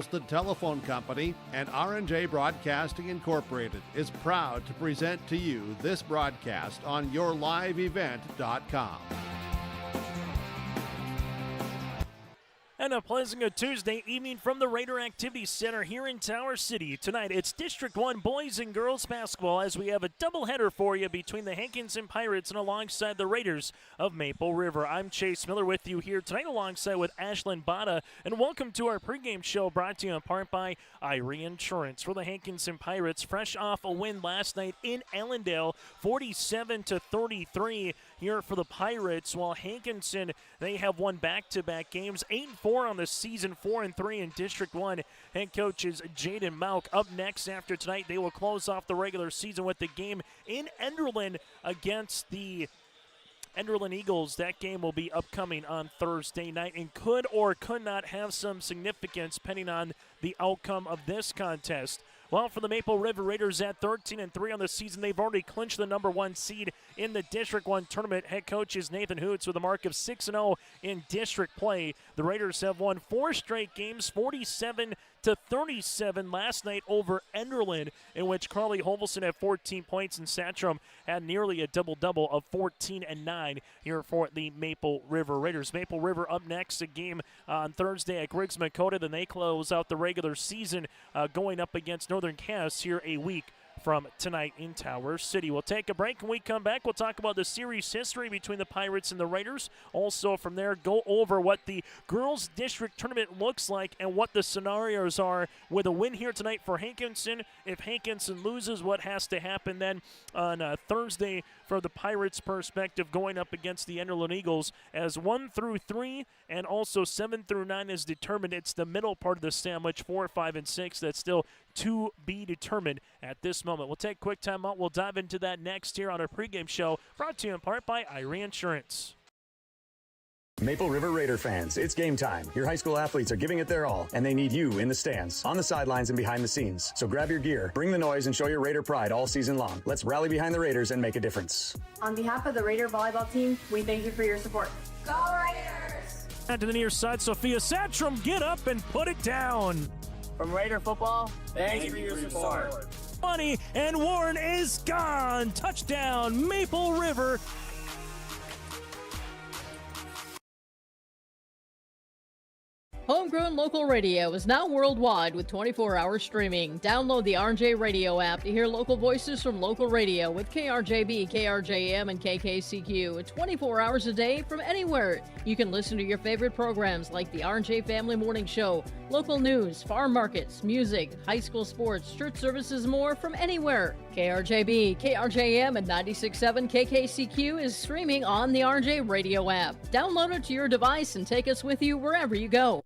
Ralston Telephone Company and R&J Broadcasting Incorporated is proud to present to you this broadcast on yourliveevent.com. And a pleasant good Tuesday evening from the Raider Activity Center here in Tower City. Tonight, it's District 1 boys and girls basketball as we have a doubleheader for you between the Hankinson Pirates and alongside the Raiders of Maple River. I'm Chase Miller with you here tonight alongside with Ashlyn Bada, and welcome to our pregame show brought to you in part by Irie Insurance. For the Hankinson Pirates, fresh off a win last night in Allendale, 47-33 here for the Pirates, while Hankinson, they have won back-to-back games, 8-4 on the season, 4-3 in District 1. Head coach is Jaden Mauk. Up next after tonight, they will close off the regular season with the game in Enderlin against the Enderlin Eagles. That game will be upcoming on Thursday night and could or could not have some significance depending on the outcome of this contest. Well, for the Maple River Raiders at 13-3 on the season, they've already clinched the number 1 seed in the District 1 tournament. Head coach is Nathan Hoots with a mark of 6-0 in district play. The Raiders have won 4 straight games, 47-37 last night over Enderlin, in which Carly Hovelson had 14 points and Satcham had nearly a double-double of 14-9 here for the Maple River Raiders. Maple River up next, a game on Thursday at Griggs Dakota. Then they close out the regular season going up against Northern Cass here a week from tonight in Tower City. We'll take a break. When we come back, we'll talk about the series history between the Pirates and the Raiders. Also from there, go over what the girls district tournament looks like and what the scenarios are with a win here tonight for Hankinson. If Hankinson loses, what has to happen then on Thursday for the Pirates' perspective going up against the Enderlin Eagles, as 1 through 3 and also 7 through 9 is determined. It's the middle part of the sandwich, 4, 5, and 6, that's still to be determined at this moment. We'll take a quick time out. We'll dive into that next here on our pregame show, brought to you in part by Irie Insurance. Maple River Raider fans, it's game time. Your high school athletes are giving it their all, and they need you in the stands, on the sidelines, and behind the scenes. So grab your gear, bring the noise, and show your Raider pride all season long. Let's rally behind the Raiders and make a difference. On behalf of the Raider volleyball team, we thank you for your support. Go Raiders! To the near side, Sophia Satcham, get up and put it down. From Raider football, thank you for your support. Money, and Warren is gone. Touchdown, Maple River. Homegrown local radio is now worldwide with 24-hour streaming. Download the RJ Radio app to hear local voices from local radio with KRJB, KRJM, and KKCQ 24 hours a day from anywhere. You can listen to your favorite programs like the RJ Family Morning Show, local news, farm markets, music, high school sports, church services, more from anywhere. KRJB, KRJM, and 96.7 KKCQ is streaming on the RJ Radio app. Download it to your device and take us with you wherever you go.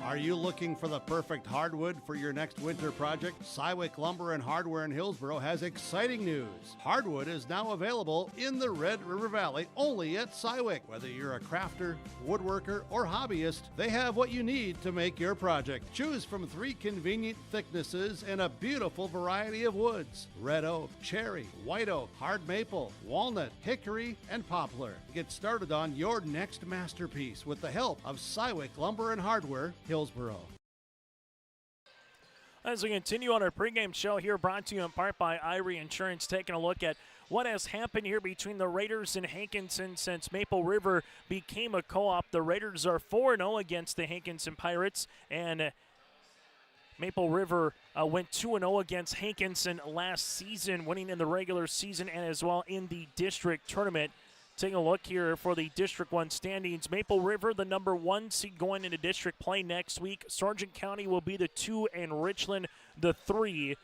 Are you looking for the perfect hardwood for your next winter project? Cywick Lumber and Hardware in Hillsboro has exciting news. Hardwood is now available in the Red River Valley only at Cywick. Whether you're a crafter, woodworker, or hobbyist, they have what you need to make your project. Choose from 3 convenient thicknesses and a beautiful variety of woods: red oak, cherry, white oak, hard maple, walnut, hickory, and poplar. Get started on your next masterpiece with the help of Cywick Lumber and Hardware, Hillsboro. As we continue on our pregame show here, brought to you in part by Irie Insurance, taking a look at what has happened here between the Raiders and Hankinson since Maple River became a co-op. The Raiders are 4-0 against the Hankinson Pirates, and Maple River went 2-0 against Hankinson last season, winning in the regular season and as well in the district tournament. Taking a look here for the District 1 standings. Maple River, the number 1 seed going into district play next week. Sargent County will be the 2 and Richland the 3.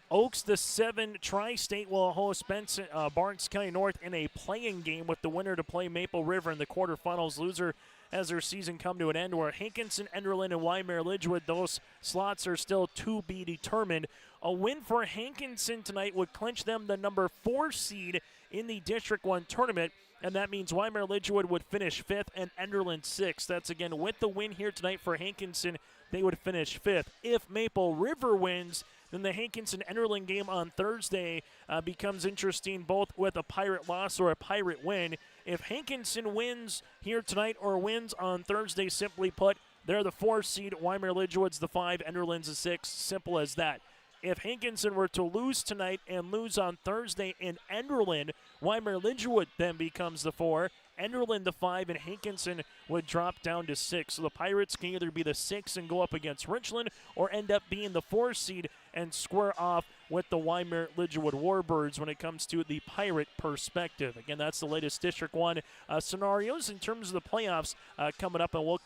Oaks, the 7. Tri-State will host Benson, Barnes County North in a play-in game with the winner to play Maple River in the quarterfinals. Loser as their season come to an end, where Hankinson, Enderlin, and Weimar Lidgewood, those slots are still to be determined. A win for Hankinson tonight would clinch them the number 4 seed in the District 1 tournament, and that means Weimar Lidgewood would finish 5th and Enderlin 6th. That's again with the win here tonight for Hankinson, they would finish 5th. If Maple River wins, then the Hankinson-Enderlin game on Thursday becomes interesting, both with a Pirate loss or a Pirate win. If Hankinson wins here tonight or wins on Thursday, simply put, They're the 4 seed. Weimar-Lidgewood's the 5. Enderlin's the 6. Simple as that. If Hankinson were to lose tonight and lose on Thursday in Enderlin, Weimar-Lidgewood then becomes the 4, Enderlin the 5, and Hankinson would drop down to 6. So the Pirates can either be the 6 and go up against Richland or end up being the 4 seed and square off with the Weimar-Lidgewood Warbirds when it comes to the Pirate perspective. Again, that's the latest District 1 scenarios in terms of the playoffs coming up, and we'll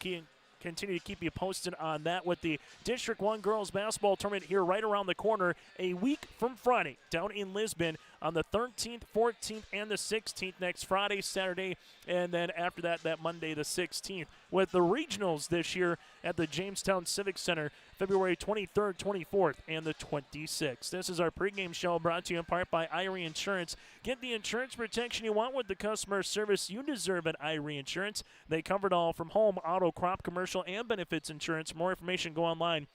continue to keep you posted on that with the District 1 girls basketball tournament here right around the corner a week from Friday down in Lisbon on the 13th, 14th, and the 16th next Friday, Saturday, and then after that Monday the 16th with the regionals this year at the Jamestown Civic Center February 23rd, 24th, and the 26th. This is our pregame show brought to you in part by Irie Insurance. Get the insurance protection you want with the customer service you deserve at Irie Insurance. They cover it all from home, auto, crop, commercial, and benefits insurance. For more information, go online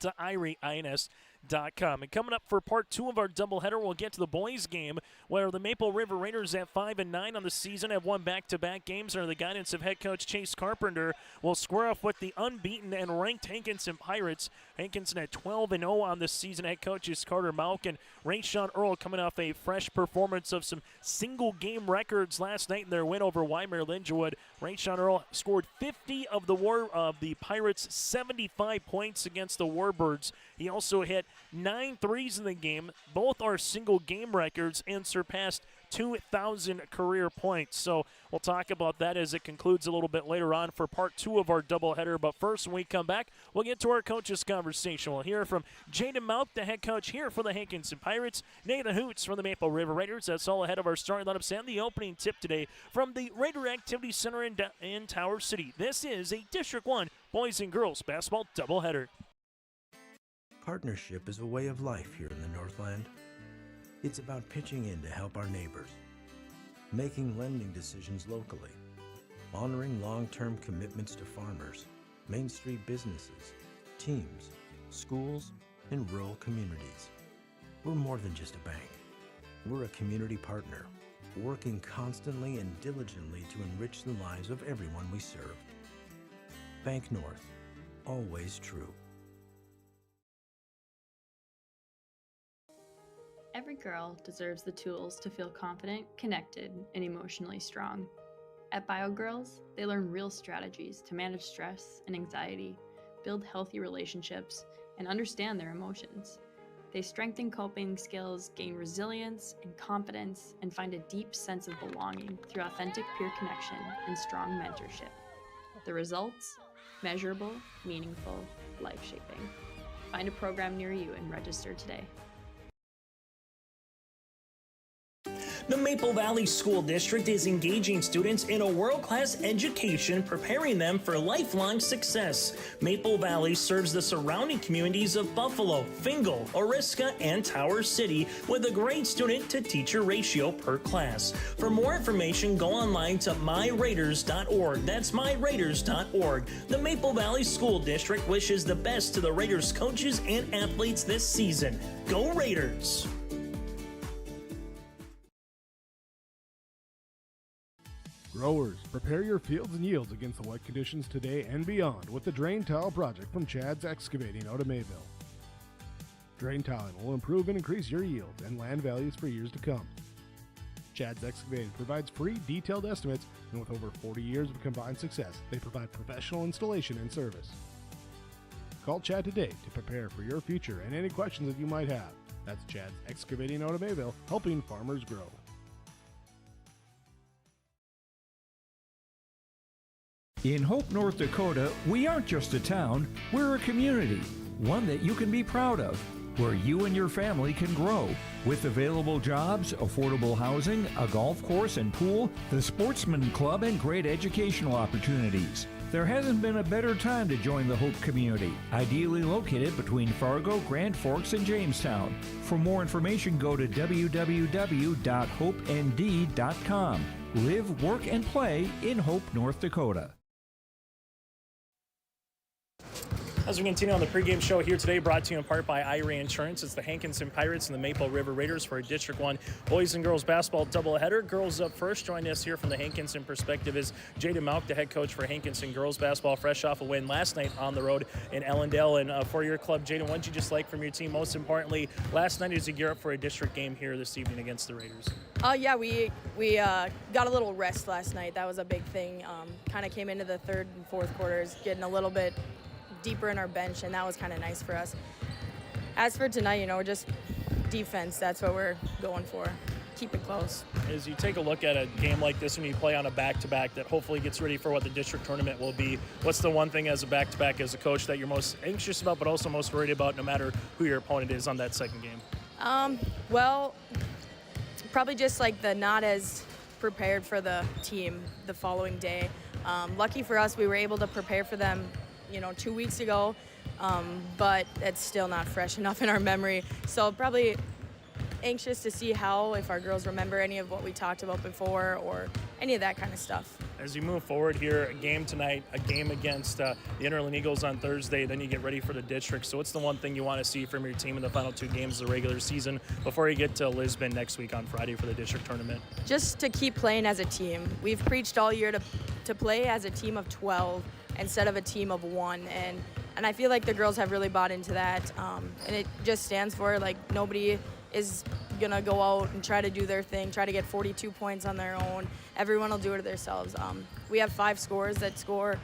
to IrieINS.com. And coming up for part 2 of our doubleheader, we'll get to the boys' game where the Maple River Raiders at 5-9 on the season have won back-to-back games under the guidance of head coach Chase Carpenter will square off with the unbeaten and ranked Hankinson Pirates. Hankinson at 12-0 on the season. Head coaches Carter Malk and Rayshawn Earl coming off a fresh performance of some single-game records last night in their win over Weimar-Lidgewood. Rayshawn Earl scored 50 of the Pirates' 75 points against the Warbirds. He also hit 9 threes in the game. Both are single-game records and surpassed 2,000 career points. So we'll talk about that as it concludes a little bit later on for part 2 of our doubleheader. But first, when we come back, we'll get to our coaches' conversation. We'll hear from Jaden Malk, the head coach here for the Hankinson Pirates, Nathan Hoots from the Maple River Raiders. That's all ahead of our starting lineups and the opening tip today from the Raider Activity Center in Tower City. This is a District 1 boys and girls basketball doubleheader. Partnership is a way of life here in the Northland. It's about pitching in to help our neighbors, making lending decisions locally, honoring long-term commitments to farmers, Main Street businesses, teams, schools, and rural communities. We're more than just a bank. We're a community partner, working constantly and diligently to enrich the lives of everyone we serve. Bank North, always true. Every girl deserves the tools to feel confident, connected, and emotionally strong. At BioGirls, they learn real strategies to manage stress and anxiety, build healthy relationships, and understand their emotions. They strengthen coping skills, gain resilience and confidence, and find a deep sense of belonging through authentic peer connection and strong mentorship. The results? Measurable, meaningful, life-shaping. Find a program near you and register today. The Maple Valley School District is engaging students in a world-class education, preparing them for lifelong success. Maple Valley serves the surrounding communities of Buffalo, Fingal, Oriska, and Tower City with a great student-to-teacher ratio per class. For more information, go online to myraiders.org. That's myraiders.org. The Maple Valley School District wishes the best to the Raiders coaches and athletes this season. Go Raiders! Growers, prepare your fields and yields against the wet conditions today and beyond with the Drain Tile Project from Chad's Excavating out of Mayville. Drain tiling will improve and increase your yields and land values for years to come. Chad's Excavating provides free detailed estimates, and with over 40 years of combined success, they provide professional installation and service. Call Chad today to prepare for your future and any questions that you might have. That's Chad's Excavating out of Mayville, helping farmers grow. In Hope, North Dakota, we aren't just a town, we're a community, one that you can be proud of, where you and your family can grow. With available jobs, affordable housing, a golf course and pool, the Sportsman Club, and great educational opportunities. There hasn't been a better time to join the Hope community, ideally located between Fargo, Grand Forks, and Jamestown. For more information, go to www.hopend.com. Live, work, and play in Hope, North Dakota. As we continue on the pregame show here today, brought to you in part by IRA Insurance. It's the Hankinson Pirates and the Maple River Raiders for a District 1 boys and girls basketball doubleheader. Girls up first. Joining us here from the Hankinson perspective is Jaden Malk, the head coach for Hankinson girls basketball, fresh off a win last night on the road in Ellendale. And for your club, Jaden, what did you just like from your team? Most importantly, last night as you gear up for a district game here this evening against the Raiders. Yeah, we got a little rest last night. That was a big thing. Kind of came into the third and fourth quarters getting a little bit deeper in our bench, and that was kind of nice for us. As for tonight, just defense. That's what we're going for. Keep it close. As you take a look at a game like this when you play on a back-to-back that hopefully gets ready for what the district tournament will be, what's the one thing as a back-to-back as a coach that you're most anxious about but also most worried about no matter who your opponent is on that second game? Well, probably just like the not as prepared for the team the following day. Lucky for us, we were able to prepare for them 2 weeks ago, but it's still not fresh enough in our memory. So probably anxious to see if our girls remember any of what we talked about before or any of that kind of stuff. As you move forward here, a game tonight, a game against the Interland Eagles on Thursday, then you get ready for the district. So what's the one thing you want to see from your team in the final 2 games of the regular season before you get to Lisbon next week on Friday for the district tournament? Just to keep playing as a team. We've preached all year to play as a team of 12 instead of a team of 1, and I feel like the girls have really bought into that, and it just stands for nobody is gonna go out and try to do their thing, try to get 42 points on their own. Everyone will do it themselves. We have 5 scorers that score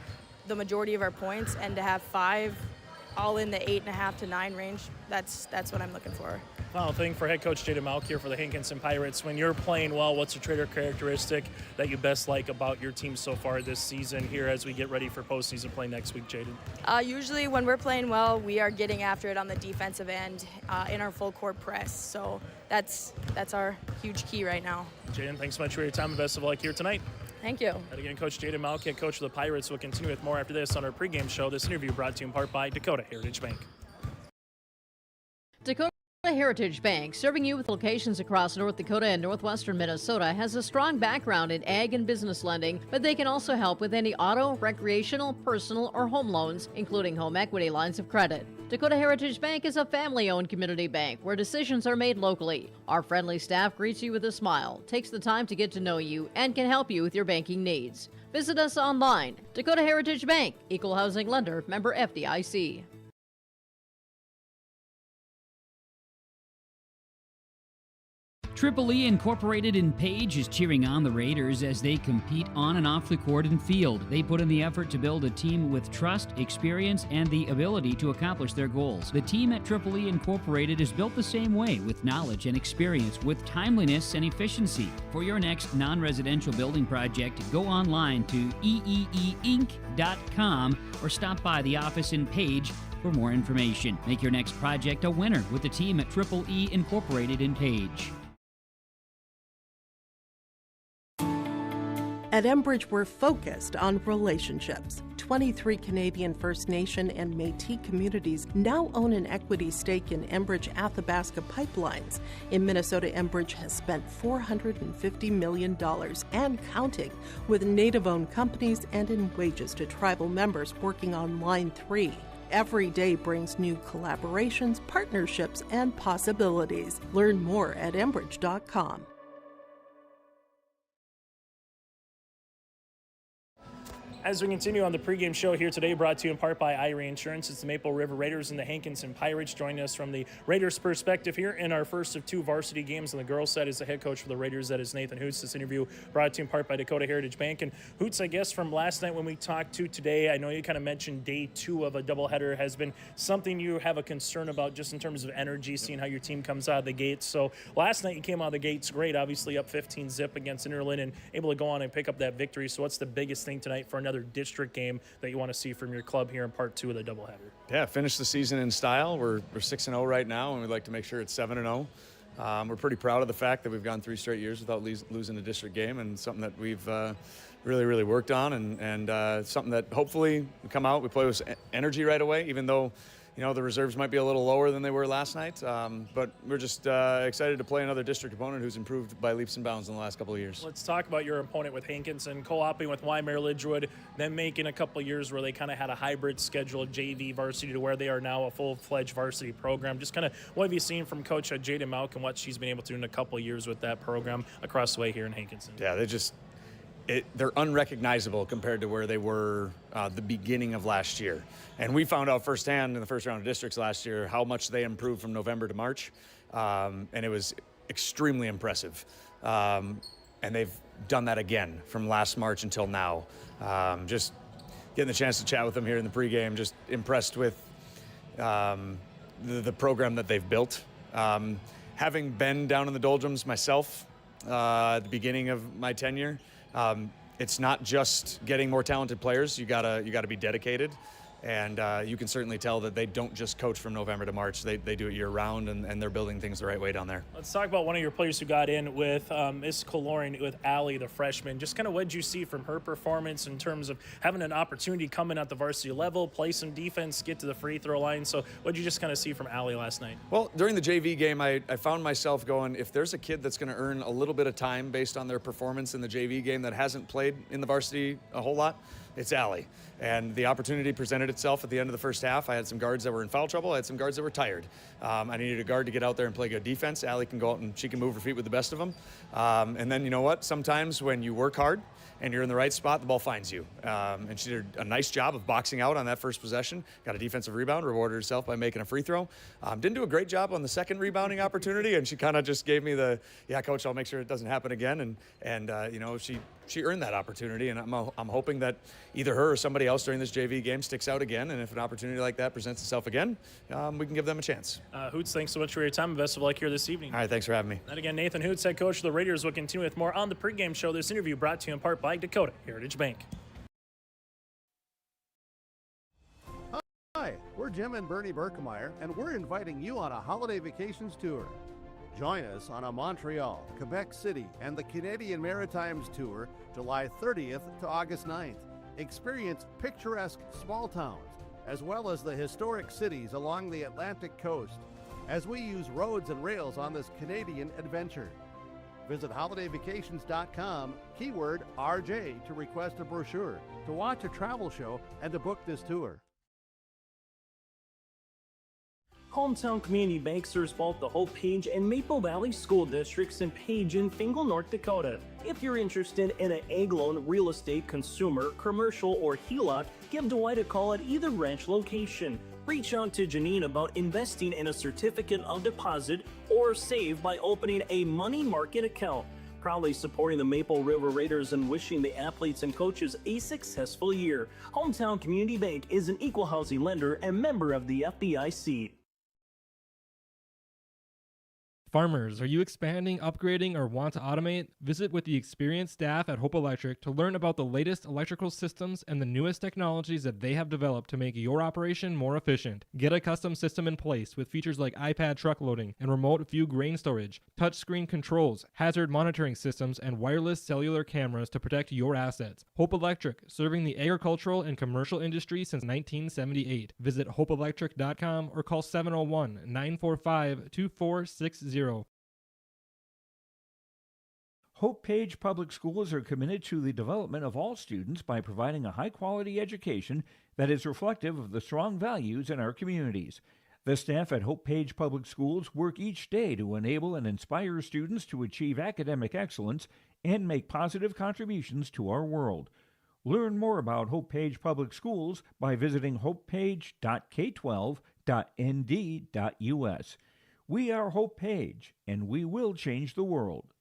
the majority of our points, and to have 5 all in the 8.5 to 9 range, that's what I'm looking for. Final thing for head coach Jaden Malk here for the Hankinson Pirates. When you're playing well, what's a trait or characteristic that you best like about your team so far this season here as we get ready for postseason play next week, Jaden? Usually when we're playing well, we are getting after it on the defensive end in our full court press. So that's our huge key right now. Jaden, thanks so much for your time and best of luck here tonight. Thank you. And again, Coach Jaden Malk, head coach of the Pirates, will continue with more after this on our pregame show. This interview brought to you in part by Dakota Heritage Bank. Dakota Heritage Bank, serving you with locations across North Dakota and northwestern Minnesota, has a strong background in ag and business lending, but they can also help with any auto, recreational, personal, or home loans, including home equity lines of credit. Dakota Heritage Bank is a family-owned community bank where decisions are made locally. Our friendly staff greets you with a smile, takes the time to get to know you, and can help you with your banking needs. Visit us online. Dakota Heritage Bank, Equal Housing Lender, member FDIC. Triple E Incorporated in Page is cheering on the Raiders as they compete on and off the court and field. They put in the effort to build a team with trust, experience, and the ability to accomplish their goals. The team at Triple E Incorporated is built the same way, with knowledge and experience, with timeliness and efficiency. For your next non-residential building project, go online to eeeinc.com or stop by the office in Page for more information. Make your next project a winner with the team at Triple E Incorporated in Page. At Enbridge, we're focused on relationships. 23 Canadian First Nation and Métis communities now own an equity stake in Enbridge Athabasca Pipelines. In Minnesota, Enbridge has spent $450 million and counting, with Native-owned companies and in wages to tribal members working on Line 3. Every day brings new collaborations, partnerships, and possibilities. Learn more at Enbridge.com. As we continue on the pregame show here today, brought to you in part by IRA Insurance, it's the Maple River Raiders and the Hankinson Pirates. Joining us from the Raiders' perspective here in our first of 2 varsity games on the girls' side is the head coach for the Raiders. That is Nathan Hoots. This interview brought to you in part by Dakota Heritage Bank. And Hoots, I guess from last night when we talked to today, I know you kind of mentioned day 2 of a doubleheader has been something you have a concern about just in terms of energy, seeing how your team comes out of the gates. So last night you came out of the gates great, obviously up 15-zip against Interland and able to go on and pick up that victory. So what's the biggest thing tonight for another district game that you want to see from your club here in part 2 of the doubleheader? Yeah, finish the season in style. We're 6-0 right now, and we'd like to make sure it's 7-0. We're pretty proud of the fact that we've gone 3 straight years without losing a district game, and something that we've really worked on, and something that hopefully we come out, we play with energy right away, even though the reserves might be a little lower than they were last night, but we're just excited to play another district opponent who's improved by leaps and bounds in the last couple of years. Let's talk about your opponent with Hankinson, co-oping with Wymer Lidgewood, then making a couple of years where they kind of had a hybrid schedule of JV varsity to where they are now a full-fledged varsity program. Just kind of what have you seen from Coach Jaden Mauk and what she's been able to do in a couple of years with that program across the way here in Hankinson? Yeah, they're unrecognizable compared to where they were the beginning of last year. And we found out firsthand in the first round of districts last year how much they improved from November to March. And it was extremely impressive. And they've done that again from last March until now. Just getting the chance to chat with them here in the pregame, just impressed with the program that they've built. Having been down in the doldrums myself at the beginning of my tenure, it's not just getting more talented players. You gotta be dedicated, and you can certainly tell that they don't just coach from November to March. They do it year round, and they're building things the right way down there. Let's talk about one of your players who got in with Miss Coloring, with Allie, the freshman. Just kind of what did you see from her performance in terms of having an opportunity come in at the varsity level, play some defense, get to the free throw line? So what did you just kind of see from Allie last night? Well, during the JV game, I found myself going, if there's a kid that's going to earn a little bit of time based on their performance in the JV game that hasn't played in the varsity a whole lot, it's Allie. And the opportunity presented itself at the end of the first half. I had some guards that were in foul trouble. I had some guards that were tired. I needed a guard to get out there and play good defense. Allie can go out and she can move her feet with the best of them. And then you know what? Sometimes when you work hard and you're in the right spot, the ball finds you. And she did a nice job of boxing out on that first possession. Got a defensive rebound, rewarded herself by making a free throw. Didn't do a great job on the second rebounding opportunity, and she kind of just gave me the, yeah, coach, I'll make sure it doesn't happen again. And she earned that opportunity, and I'm hoping that either her or somebody else during this JV game sticks out again, and if an opportunity like that presents itself again, we can give them a chance. Hoots, thanks so much for your time, and best of luck here this evening. All right, thanks for having me. And again, Nathan Hoots, head coach of the Raiders, will continue with more on the pregame show. This interview brought to you in part by Dakota Heritage Bank. Hi, we're Jim and Bernie Berkemeyer, and we're inviting you on a holiday vacations tour. Join us on a Montreal, Quebec City, and the Canadian Maritimes tour, July 30th to August 9th. Experience picturesque small towns, as well as the historic cities along the Atlantic coast, as we use roads and rails on this Canadian adventure. Visit holidayvacations.com, keyword RJ, to request a brochure, to watch a travel show, and to book this tour. Hometown Community Bank serves both the Hope Page and Maple Valley School Districts in Page and Fingal, North Dakota. If you're interested in an ag loan, real estate, consumer, commercial, or HELOC, give Dwight a call at either branch location. Reach out to Janine about investing in a certificate of deposit or save by opening a money market account. Proudly supporting the Maple River Raiders and wishing the athletes and coaches a successful year. Hometown Community Bank is an equal housing lender and member of the FDIC. Farmers, are you expanding, upgrading, or want to automate? Visit with the experienced staff at Hope Electric to learn about the latest electrical systems and the newest technologies that they have developed to make your operation more efficient. Get a custom system in place with features like iPad truck loading and remote view grain storage, touchscreen controls, hazard monitoring systems, and wireless cellular cameras to protect your assets. Hope Electric, serving the agricultural and commercial industry since 1978. Visit hopeelectric.com or call 701-945-2460. Hope Page Public Schools are committed to the development of all students by providing a high-quality education that is reflective of the strong values in our communities. The staff at Hope Page Public Schools work each day to enable and inspire students to achieve academic excellence and make positive contributions to our world. Learn more about Hope Page Public Schools by visiting hopepage.k12.nd.us. We are Hope Page, and we will change the world.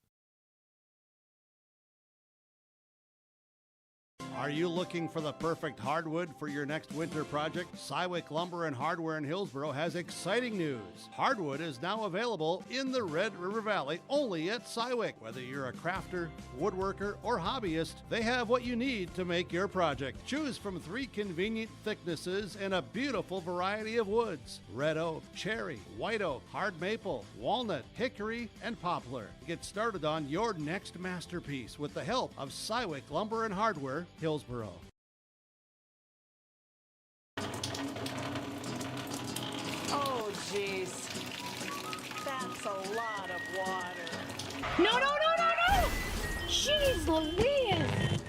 Are you looking for the perfect hardwood for your next winter project? Cywick Lumber and Hardware in Hillsboro has exciting news. Hardwood is now available in the Red River Valley only at Cywick. Whether you're a crafter, woodworker, or hobbyist, they have what you need to make your project. Choose from 3 convenient thicknesses and a beautiful variety of woods: red oak, cherry, white oak, hard maple, walnut, hickory, and poplar. Get started on your next masterpiece with the help of Cywick Lumber and Hardware, Hillsboro. jeez. That's a lot of water. No, no, no, no, no! Jeez Louise!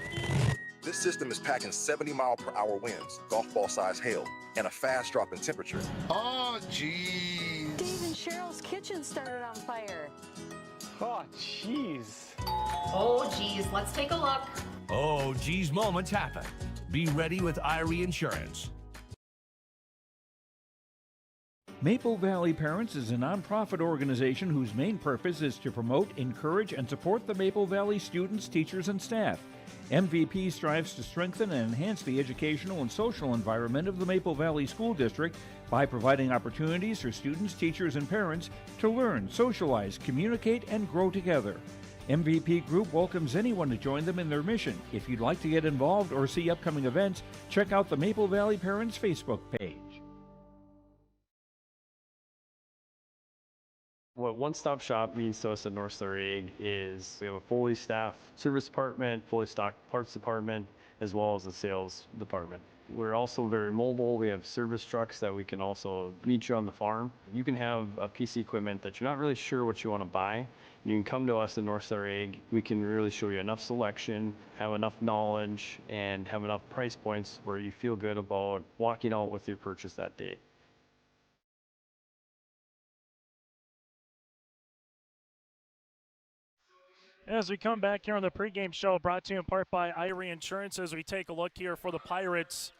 This system is packing 70-mile-per-hour winds, golf ball-sized hail, and a fast drop in temperature. Oh, jeez. Dave and Cheryl's kitchen started on fire. Oh, jeez. Oh, geez, let's take a look. Oh, geez, moments happen. Be ready with Irie Insurance. Maple Valley Parents is a nonprofit organization whose main purpose is to promote, encourage, and support the Maple Valley students, teachers, and staff. MVP strives to strengthen and enhance the educational and social environment of the Maple Valley School District by providing opportunities for students, teachers, and parents to learn, socialize, communicate, and grow together. MVP Group welcomes anyone to join them in their mission. If you'd like to get involved or see upcoming events, check out the Maple Valley Parents Facebook page. What one-stop shop means to us at North Star Ag is we have a fully staffed service department, fully stocked parts department, as well as a sales department. We're also very mobile. We have service trucks that we can also meet you on the farm. You can have a piece of equipment that you're not really sure what you want to buy. You can come to us at North Star Ag. We can really show you enough selection, have enough knowledge, and have enough price points where you feel good about walking out with your purchase that day. As we come back here on the pregame show, brought to you in part by Irie Insurance, as we take a look here for the Pirates,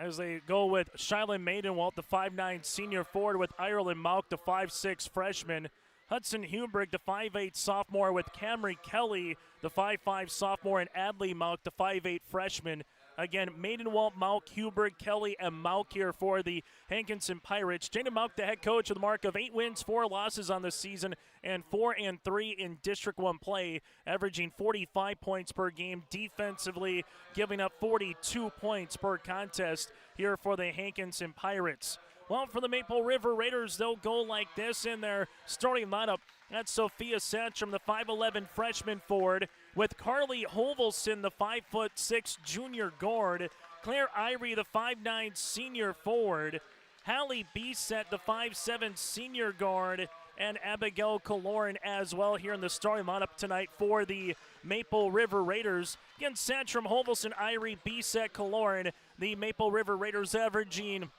as they go with Shylin Maidenwalt, the 5'9 senior forward, with Ireland Mauk, the 5'6 freshman, Hudson Hubrick, the 5'8 sophomore, with Camry Kelly, the 5'5 sophomore, and Adley Mauk, the 5'8 freshman. Again, Maidenwalt, Mauk, Hubrick, Kelly, and Mauk here for the Hankinson Pirates. Jaden Mauk, the head coach, with a mark of 8 wins, 4 losses on the season, and 4-3 in District 1 play, averaging 45 points per game defensively, giving up 42 points per contest here for the Hankinson Pirates. Well, for the Maple River Raiders, they'll go like this in their starting lineup. That's Sophia Sandstrom, the 5'11 freshman forward, with Carly Hovelson, the 5'6 junior guard, Claire Irie, the 5'9 senior forward, Hallie Bisset, the 5'7 senior guard, and Abigail Kaloran as well here in the starting lineup tonight for the Maple River Raiders. Again, Sandstrom, Hovelson, Irie, Bisset, Kaloran, the Maple River Raiders averaging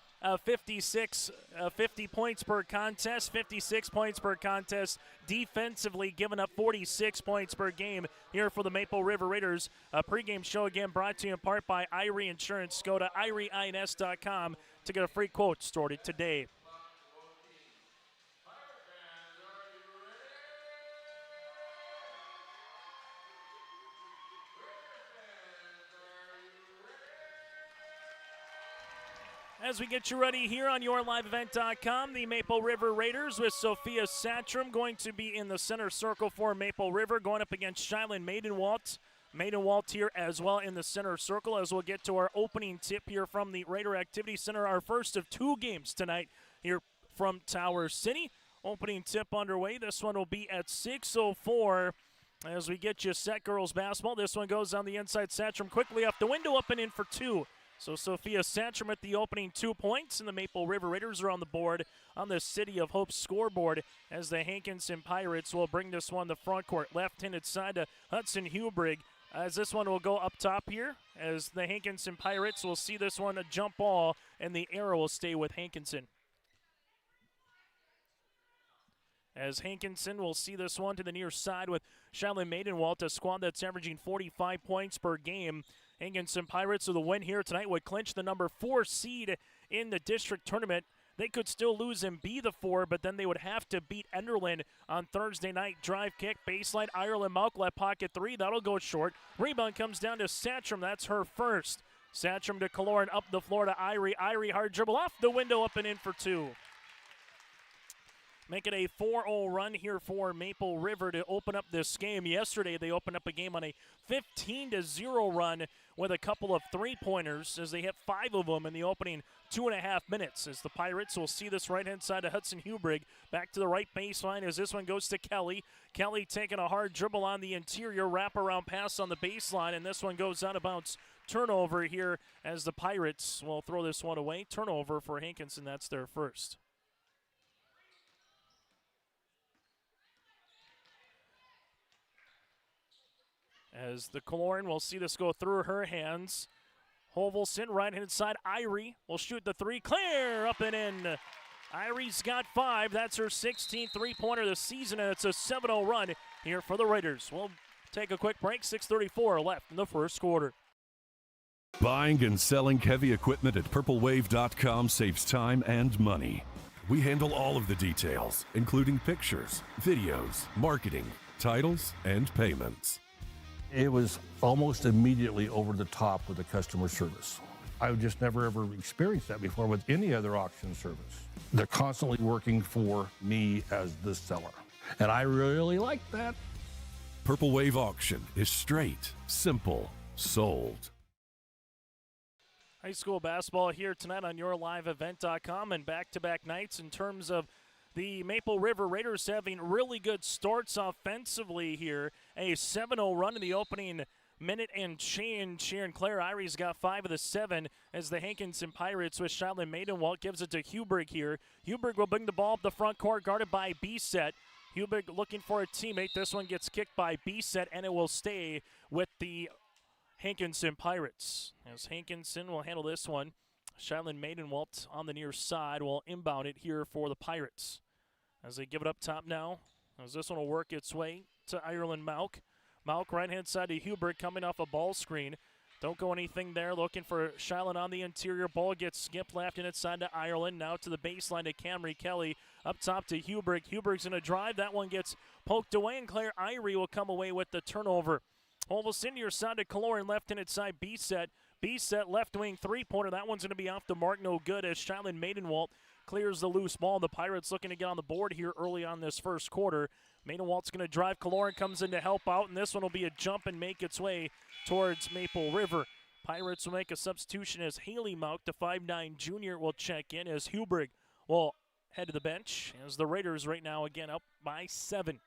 50 points per contest, 56 points per contest, defensively giving up 46 points per game here for the Maple River Raiders. A pregame show again brought to you in part by Irie Insurance. Go to irieins.com to get a free quote started today. As we get you ready here on YourLiveEvent.com, the Maple River Raiders with Sophia Sandstrom going to be in the center circle for Maple River, going up against Shylin Maidenwalt. Maidenwalt here as well in the center circle, as we'll get to our opening tip here from the Raider Activity Center, our first of 2 games tonight here from Tower City. Opening tip underway. This one will be at 6:04 as we get you set, girls basketball. This one goes on the inside. Sandstrom quickly off the window, up and in for 2. So Sophia Sandstrom at the opening 2 points, and the Maple River Raiders are on the board on the City of Hope scoreboard as the Hankinson Pirates will bring this one to front court. Left-handed side to Hudson Hubrick, as this one will go up top here, as the Hankinson Pirates will see this one a jump ball, and the arrow will stay with Hankinson. As Hankinson will see this one to the near side with Shylin Maidenwalt, a squad that's averaging 45 points per game. Hankinson Pirates with a win here tonight would clinch the number 4 seed in the district tournament. They could still lose and be the 4, but then they would have to beat Enderlin on Thursday night. Drive kick, baseline, Ireland Mauk, left pocket 3. That'll go short. Rebound comes down to Sandstrom. That's her first. Sandstrom to Kaloran, up the floor to Irie. Irie hard dribble off the window, up and in for 2. Make it a 4-0 run here for Maple River to open up this game. Yesterday, they opened up a game on a 15-0 run with a couple of three-pointers as they hit 5 of them in the opening 2.5 minutes. As the Pirates will see this right-hand side of Hudson Hubrick. Back to the right baseline as this one goes to Kelly. Kelly taking a hard dribble on the interior, wraparound pass on the baseline, and this one goes out of bounds turnover here as the Pirates will throw this one away. Turnover for Hankinson. That's their first. As the Kaloran will see this go through her hands. Hovelson, right-hand side. Irie will shoot the three. Clear, up and in. Irie's got 5. That's her 16th three-pointer of the season, and it's a 7-0 run here for the Raiders. We'll take a quick break. 6:34 left in the first quarter. Buying and selling heavy equipment at purplewave.com saves time and money. We handle all of the details, including pictures, videos, marketing, titles, and payments. It was almost immediately over the top with the customer service. I've just never ever experienced that before with any other auction service. They're constantly working for me as the seller, and I really like that. Purple Wave Auction is straight, simple, sold. High school basketball here tonight on YourLiveEvent.com, and back-to-back nights in terms of the Maple River Raiders having really good starts offensively here. A 7-0 run in the opening minute and change here, and Claire Irie's got 5 of the 7 as the Hankinson Pirates with Shylin Maidenwalt gives it to Huberg here. Huberg will bring the ball up the front court, guarded by B-Set. Huberg looking for a teammate. This one gets kicked by B-Set, and it will stay with the Hankinson Pirates. As Hankinson will handle this one. Shylin Maidenwalt on the near side will inbound it here for the Pirates. As they give it up top now, as this one will work its way to Ireland Mauk. Mauk right-hand side to Huberg coming off a ball screen. Don't go anything there. Looking for Shylin on the interior. Ball gets skipped left and inside to Ireland. Now to the baseline to Camry Kelly. Up top to Huberg. Huberg's going to drive. That one gets poked away, and Claire Irie will come away with the turnover. Olvesen near side to Kaloran, left-handed side B-Set. B-Set left wing three-pointer. That one's going to be off the mark. No good as Shylin Maidenwalt clears the loose ball. The Pirates looking to get on the board here early on this first quarter. Maidenwalt's going to drive. Kaloran comes in to help out, and this one will be a jump and make its way towards Maple River. Pirates will make a substitution as Haley Mauk, the 5'9 junior, will check in as Huberg will head to the bench as the Raiders right now again up by 7.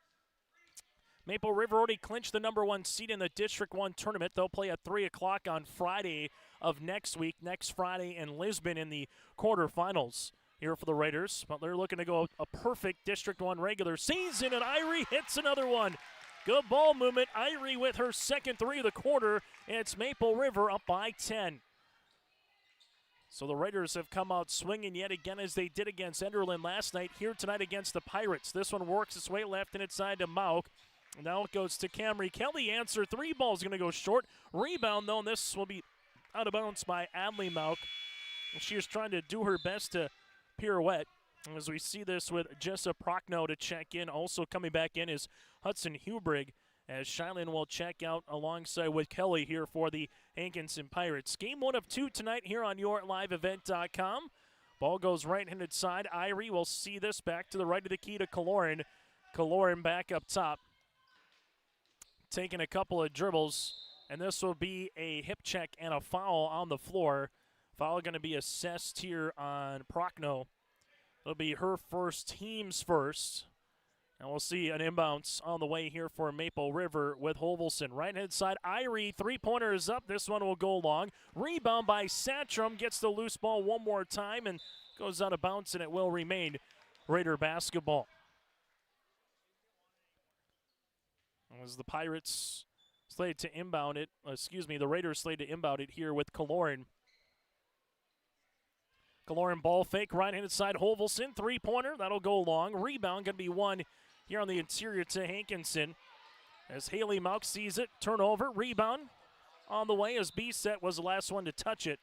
Maple River already clinched the number 1 seed in the District 1 tournament. They'll play at 3 o'clock on Friday of next week, next Friday in Lisbon in the quarterfinals here for the Raiders. But they're looking to go a perfect District 1 regular season, and Irie hits another one. Good ball movement. Irie with her second 3 of the quarter, and it's Maple River up by 10. So the Raiders have come out swinging yet again as they did against Enderlin last night. Here tonight against the Pirates. This one works its way left and inside to Mauk. Now it goes to Camry Kelly. Answer 3 ball is going to go short. Rebound, though, and this will be out of bounds by Adley Mauk. She is trying to do her best to pirouette. As we see this with Jessa Prochnow to check in. Also coming back in is Hudson Huberg as Shylin will check out alongside with Kelly here for the Hankinson Pirates. Game 1 of 2 tonight here on YourLiveEvent.com. Ball goes right-handed side. Irie will see this back to the right of the key to Kaloran. Kaloran back up top. Taking a couple of dribbles, and this will be a hip check and a foul on the floor. Foul going to be assessed here on Prochnow. It'll be her first, team's first. And we'll see an inbounds on the way here for Maple River with Hovelson. Right-hand side, Irie, three-pointer is up. This one will go long. Rebound by Satcham, gets the loose ball one more time and goes out of bounds, and it will remain Raider basketball. As the Pirates slated to inbound it, the Raiders slated to inbound it here with Kaloran. Kaloran ball fake, right-handed side, Hovelson, three-pointer, that'll go long. Rebound going to be one here on the interior to Hankinson. As Haley Mauk sees it, turnover, rebound on the way as B-Set was the last one to touch it.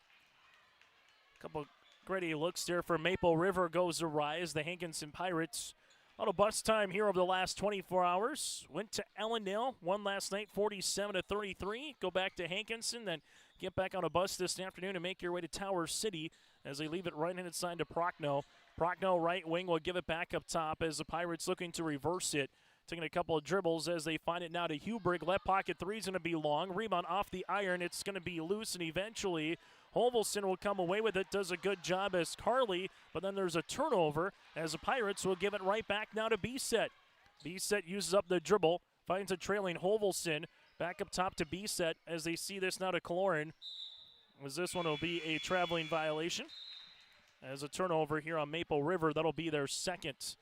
Couple gritty looks there for Maple River goes awry as the Hankinson Pirates. A lot of bus time here over the last 24 hours. Went to Ellendale, won last night 47-33. Go back to Hankinson, then get back on a bus this afternoon and make your way to Tower City as they leave it right-handed side to Prochnow. Prochnow right wing will give it back up top as the Pirates looking to reverse it. Taking a couple of dribbles as they find it now to Huberg. Left pocket three is going to be long. Rebound off the iron. It's going to be loose, and eventually Hovelson will come away with it. Does a good job as Carly, but then there's a turnover as the Pirates will give it right back now to B-Set. B-Set uses up the dribble, finds a trailing Hovelson. Back up top to B-Set as they see this now to Kaloran. as this one will be a traveling violation. As a turnover here on Maple River, that'll be their second.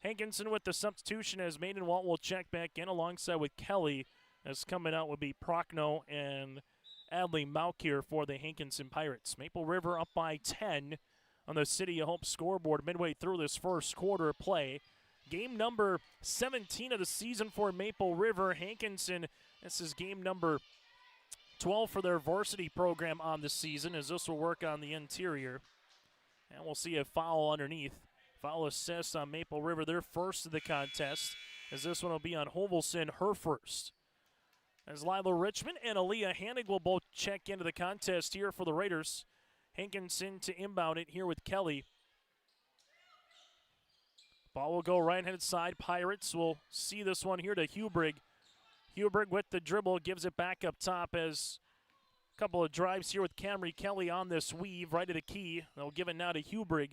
Hankinson with the substitution as Maidenwalt will check back in alongside with Kelly. As coming out would be Prochnow and Adley Mauk here for the Hankinson Pirates. Maple River up by 10 on the City of Hope scoreboard midway through this first quarter of play. Game number 17 of the season for Maple River. Hankinson, this is game number 12 for their varsity program on the season, as this will work on the interior. And we'll see a foul underneath. Foul assist on Maple River, their first of the contest, as this one will be on Hovelson, her first. As Lila Richmond and Aaliyah Hannig will both check into the contest here for the Raiders. Hankinson to inbound it here with Kelly. Ball will go right-handed side. Pirates will see this one here to Hubrig. Hubrig with the dribble gives it back up top as a couple of drives here with Camry Kelly on this weave right at the key. They'll give it now to Hubrig.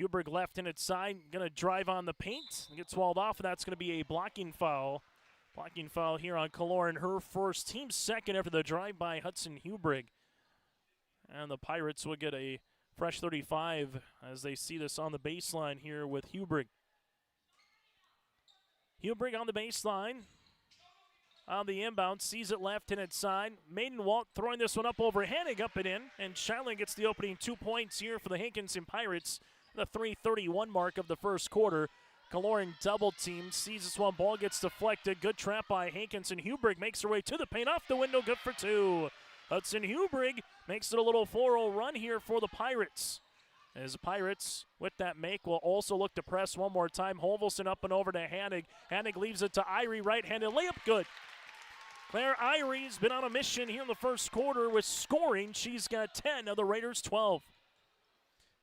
Hubrig left-handed side, going to drive on the paint. Gets walled off, and that's going to be a blocking foul. Blocking foul here on Kaloran, her first, team second after the drive by Hudson Hubrig. And the Pirates will get a fresh 35 as they see this on the baseline here with Hubrig. Hubrig on the baseline. On the inbound, sees it left-handed side. Maidenwalt throwing this one up over Hannig, up and in. And Shiloh gets the opening 2 points here for the Hankinson Pirates. The 3:31 mark of the first quarter. Kaloran double team, sees this one, ball gets deflected. Good trap by Hankinson. Hubrig makes her way to the paint, off the window, good for two. Hudson Hubrig makes it a little 4-0 run here for the Pirates. As the Pirates, with that make, will also look to press one more time. Hovelson up and over to Hannig. Hannig leaves it to Irie, right-handed layup, good. Claire Irie's been on a mission here in the first quarter with scoring. She's got 10 of the Raiders' 12.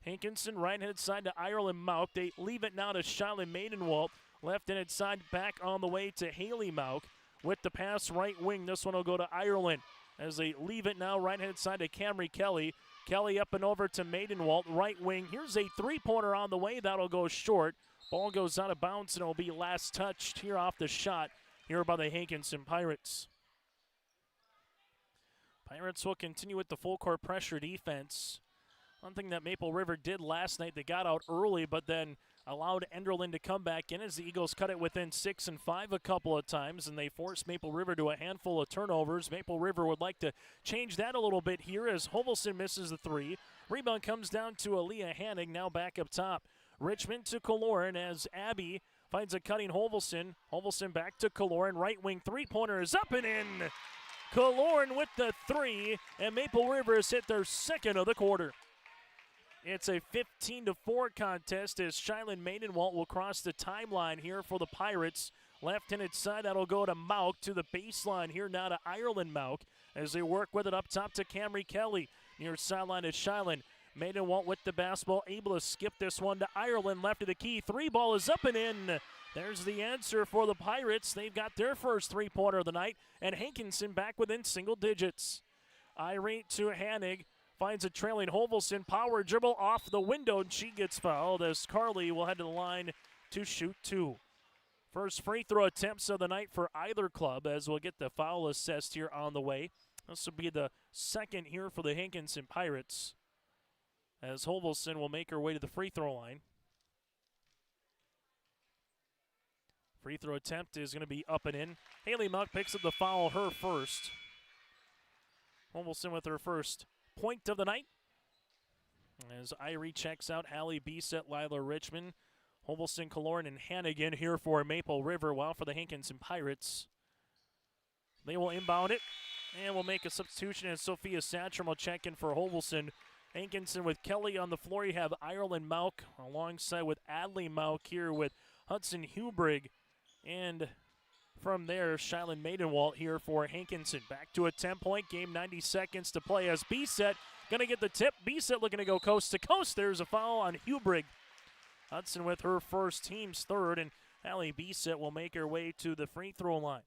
Hankinson, right-handed side to Ireland Mauk. They leave it now to Shiloh Maidenwalt. Left-handed side back on the way to Haley Mauk. With the pass right wing, this one will go to Ireland. As they leave it now, right-handed side to Camry Kelly. Kelly up and over to Maidenwalt, right wing. Here's a three-pointer on the way. That'll go short. Ball goes out of bounds, and it'll be last touched here off the shot here by the Hankinson Pirates. Pirates will continue with the full-court pressure defense. One thing that Maple River did last night, they got out early, but then allowed Enderlin to come back in as the Eagles cut it within 6 and 5 a couple of times, and they forced Maple River to a handful of turnovers. Maple River would like to change that a little bit here as Hovelson misses the three. Rebound comes down to Aaliyah Hannig, now back up top. Richmond to Kaloran as Abby finds a cutting Hovelson. Hovelson back to Kaloran, right wing three-pointer is up and in. Kaloran with the three, and Maple River has hit their second of the quarter. It's a 15-4 contest as Shiloh Maidenwalt will cross the timeline here for the Pirates. Left-handed side, that'll go to Mauk to the baseline here now to Ireland Mauk as they work with it up top to Camry Kelly. Near sideline is Shiloh. Maidenwalt with the basketball, able to skip this one to Ireland, left of the key. Three ball is up and in. There's the answer for the Pirates. They've got their first three-pointer of the night, and Hankinson back within single digits. Irate to Hannig. Finds a trailing Hovelson, power dribble off the window, and she gets fouled as Carly will head to the line to shoot two. First free throw attempts of the night for either club as we'll get the foul assessed here on the way. This will be the second here for the Hankinson Pirates as Hovelson will make her way to the free throw line. Free throw attempt is going to be up and in. Haley Mauk picks up the foul, her first. Hovelson with her first point of the night. As Irie checks out, Hallie Bisset, Lila Richmond, Hovelson, Kaloran, and Hannigan here for Maple River, while for the Hankinson Pirates. They will inbound it, and will make a substitution, and Sophia Satcham will check in for Hovelson. Hankinson with Kelly on the floor. You have Ireland Mauk alongside with Adley Mauk here with Hudson Hubrig. And from there, Shiloh Maidenwalt here for Hankinson. Back to a 10-point game, 90 seconds to play as Bisset going to get the tip. Bisset looking to go coast to coast. There's a foul on Hubrig. Hudson with her first, team's third, and Hallie Bisset will make her way to the free throw line.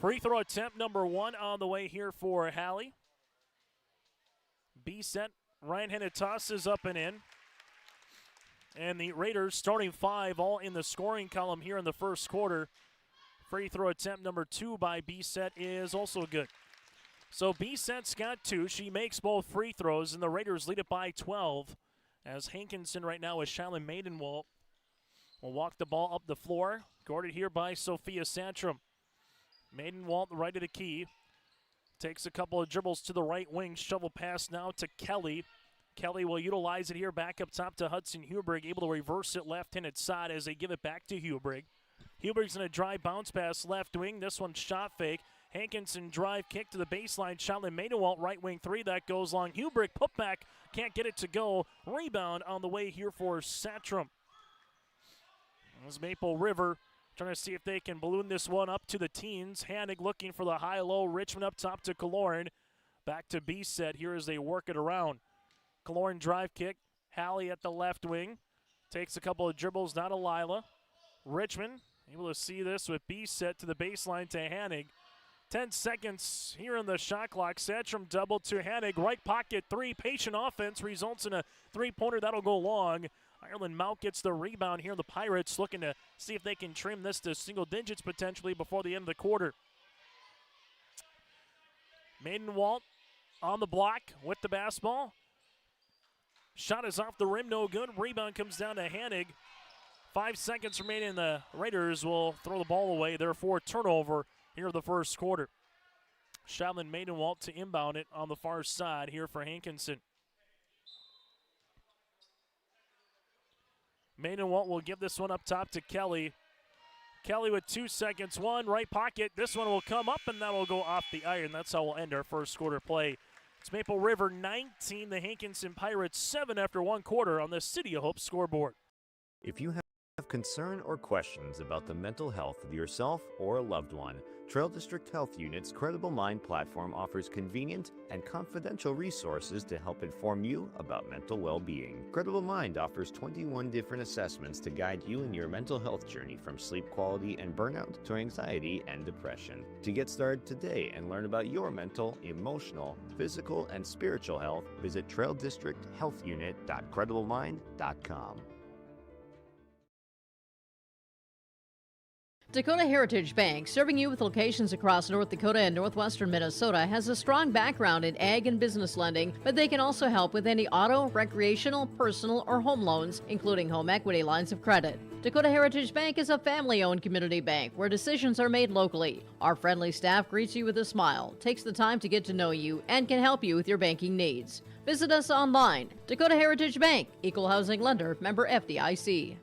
Free throw attempt number one on the way here for Hallie. Bisset, right-handed tosses up and in. And the Raiders starting five all in the scoring column here in the first quarter. Free throw attempt number two by Bisset is also good. So B-Set's got 2. She makes both free throws, and the Raiders lead it by 12. As Hankinson right now with Shylin Maidenwalt will walk the ball up the floor. Guarded here by Sophia Santrum. Maidenwalt right of the key. Takes a couple of dribbles to the right wing. Shovel pass now to Kelly. Kelly will utilize it here back up top to Hudson Hubrig. Able to reverse it left-handed side as they give it back to Hubrig. Hubrig's going to drive bounce pass left wing. This one shot fake. Hankinson drive kick to the baseline. Shylin Maidenwalt right wing 3. That goes long. Hubrig put back. Can't get it to go. Rebound on the way here for Santrum. As Maple River trying to see if they can balloon this one up to the teens. Hanig looking for the high-low. Richmond up top to Kaloran. Back to B-Set here as they work it around. Kaloran drive kick. Hallie at the left wing. Takes a couple of dribbles, not a Lila. Richmond able to see this with B-Set to the baseline to Hanig. 10 seconds here in the shot clock. Santrum double to Hanig. Right pocket 3. Patient offense results in a 3-pointer. That'll go long. Ireland Mount gets the rebound here. The Pirates looking to see if they can trim this to single digits potentially before the end of the quarter. Maidenwalt on the block with the basketball. Shot is off the rim, no good. Rebound comes down to Hanig. 5 seconds remaining. The Raiders will throw the ball away. Therefore, turnover here in the first quarter. Shylin Maidenwalt to inbound it on the far side here for Hankinson. Maidenwalt will give this one up top to Kelly. Kelly with 2 seconds. 1 right pocket. This one will come up and that will go off the iron. That's how we'll end our first quarter play. It's Maple River 19, the Hankinson Pirates 7 after 1 quarter on the City of Hope scoreboard. If you have concern or questions about the mental health of yourself or a loved one, Trail District Health Unit's Credible Mind platform offers convenient and confidential resources to help inform you about mental well-being. Credible Mind offers 21 different assessments to guide you in your mental health journey, from sleep quality and burnout to anxiety and depression. To get started today and learn about your mental, emotional, physical, and spiritual health, visit traildistricthealthunit.crediblemmind.com. Dakota Heritage Bank, serving you with locations across North Dakota and northwestern Minnesota, has a strong background in ag and business lending, but they can also help with any auto, recreational, personal, or home loans, including home equity lines of credit. Dakota Heritage Bank is a family-owned community bank where decisions are made locally. Our friendly staff greets you with a smile, takes the time to get to know you, and can help you with your banking needs. Visit us online. Dakota Heritage Bank, Equal Housing Lender, member FDIC.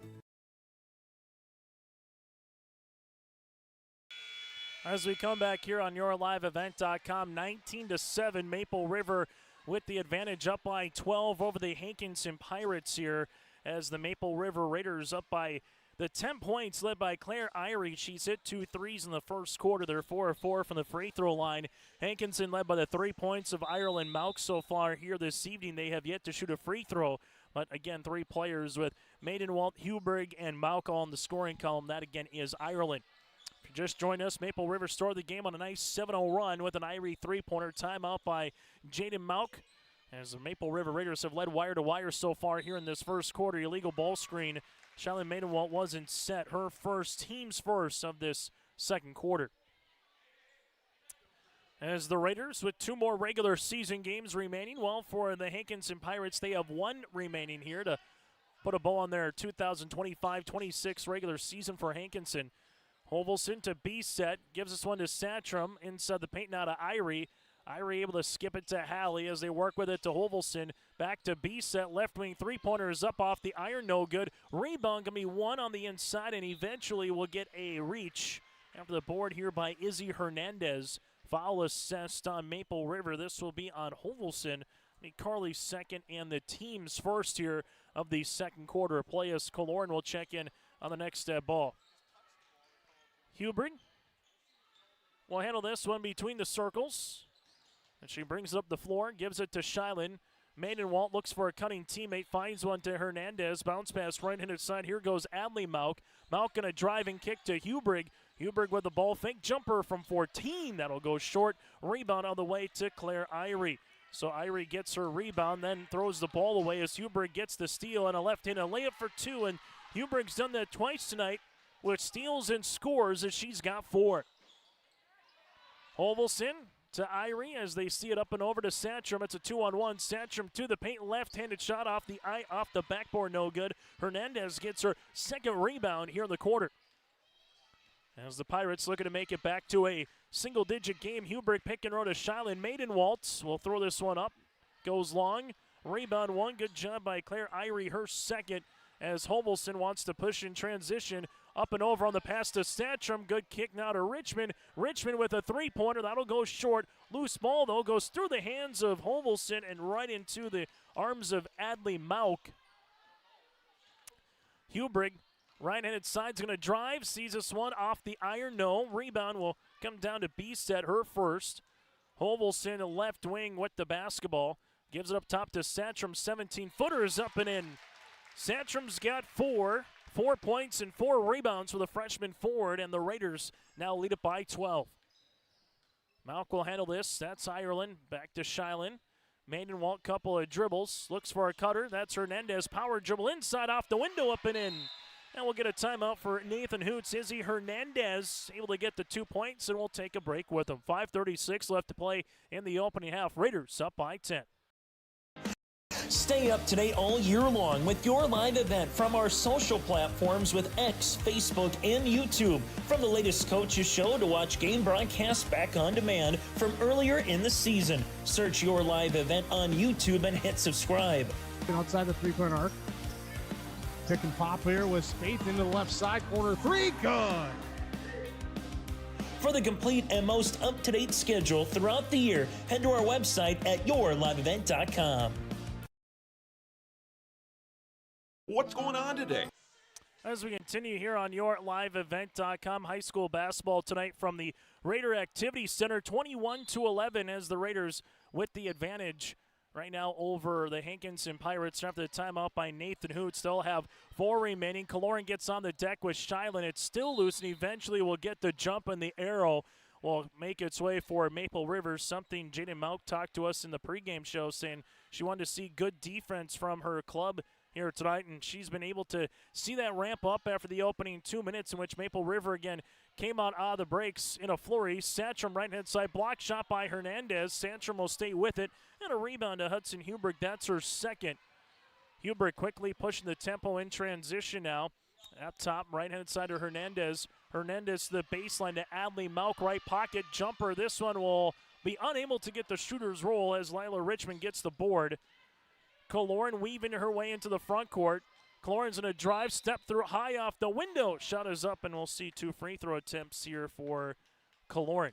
As we come back here on YourLiveEvent.com, 19-7, Maple River with the advantage, up by 12 over the Hankinson Pirates here, as the Maple River Raiders up by the 10 points, led by Claire Irie. She's hit 2 threes in the first quarter. They're 4 of 4 from the free throw line. Hankinson led by the 3 points of Ireland Mauk so far here this evening. They have yet to shoot a free throw, but again, 3 players with Maidenwalt, Hubrig, and Mauk all in the scoring column. That again is Ireland. Just joined us, Maple River started the game on a nice 7-0 run with an Irie 3-pointer. Timeout by Jaden Mauk, as the Maple River Raiders have led wire to wire so far here in this first quarter. Illegal ball screen. Shylin Maidenwalt wasn't set. Her first, team's first of this second quarter. As the Raiders with 2 more regular season games remaining, well, for the Hankinson Pirates, they have 1 remaining here to put a bow on their 2025-26 regular season for Hankinson. Hovelson to B-Set, gives this one to Santrum, inside the paint now to Irie. Irie able to skip it to Hallie as they work with it to Hovelson. Back to B-Set, left wing 3-pointer is up off the iron, no good. Rebound gonna be 1 on the inside, and eventually will get a reach after the board here by Izzy Hernandez. Foul assessed on Maple River. This will be on Hovelson. Carly's second and the team's first here of the second quarter. Playas Kaloran will check in on the next ball. Hubrig will handle this one between the circles. And she brings it up the floor, gives it to Shylin. Maidenwalt looks for a cutting teammate, finds one to Hernandez. Bounce pass right-handed side. Here goes Adley Mauk. Mauk going to drive and kick to Hubrig. Hubrig with the ball fake. Jumper from 14. That'll go short. Rebound on the way to Claire Irie. So Irie gets her rebound, then throws the ball away as Hubrig gets the steal and a left-handed layup for 2. And Hubrig's done that twice tonight with steals and scores, as she's got 4. Hovelson to Irie as they see it up and over to Sandstrom. It's a 2-on-1. Sandstrom to the paint, left-handed shot off the backboard, no good. Hernandez gets her second rebound here in the quarter. As the Pirates looking to make it back to a single-digit game, Hubrick pick and roll to Shiloh. Maiden-Waltz will throw this one up. Goes long. Rebound one. Good job by Claire Irie, her second, as Hovelson wants to push in transition. Up and over on the pass to Sandstrom. Good kick now to Richmond. Richmond with a three-pointer. That'll go short. Loose ball, though, goes through the hands of Hovelson and right into the arms of Adley Mauk. Hubrick, right-handed side's going to drive. Sees this one off the iron. No. Rebound will come down to B-Set, her first. Hovelson, left wing with the basketball. Gives it up top to Sandstrom. 17-footers up and in. Sandstrom's got 4 points and 4 rebounds for the freshman forward, and the Raiders now lead it by 12. Malk will handle this. That's Ireland. Back to Shiloh. Maidenwalt, couple of dribbles. Looks for a cutter. That's Hernandez. Power dribble inside off the window, up and in. And we'll get a timeout for Nathan Hoots. Izzy Hernandez able to get the 2 points, and we'll take a break with him. 5:36 left to play in the opening half. Raiders up by 10. Stay up to date all year long with your live event from our social platforms with X, Facebook, and YouTube. From the latest coaches show to watch game broadcasts back on demand from earlier in the season. Search your live event on YouTube and hit subscribe. Outside the three-point arc. Pick and pop here with Spaeth into the left side corner. Three, good. For the complete and most up-to-date schedule throughout the year, head to our website at yourliveevent.com. What's going on today? As we continue here on yourliveevent.com, high school basketball tonight from the Raider Activity Center, 21-11 as the Raiders with the advantage right now over the Hankinson Pirates. After the timeout by Nathan Hoots, they'll have 4 remaining. Kaloran gets on the deck with Shiloh. It's still loose, and eventually will get the jump, and the arrow will make its way for Maple River, something Jaden Malk talked to us in the pregame show, saying she wanted to see good defense from her club here tonight, and she's been able to see that ramp up after the opening 2 minutes in which Maple River again came out of the breaks in a flurry. Sandstrom right-hand side block shot by Hernandez. Sandstrom will stay with it, and a rebound to Hudson Hubrick. That's her second. Hubrick quickly pushing the tempo in transition now. Up top, right-hand side to Hernandez. Hernandez to the baseline to Adley Mauk, right pocket jumper. This one will be unable to get the shooter's roll as Lila Richmond gets the board. Kaloran weaving her way into the front court. Kaloran's going to drive, step through high off the window. Shot is up, and we'll see 2 free throw attempts here for Kaloran.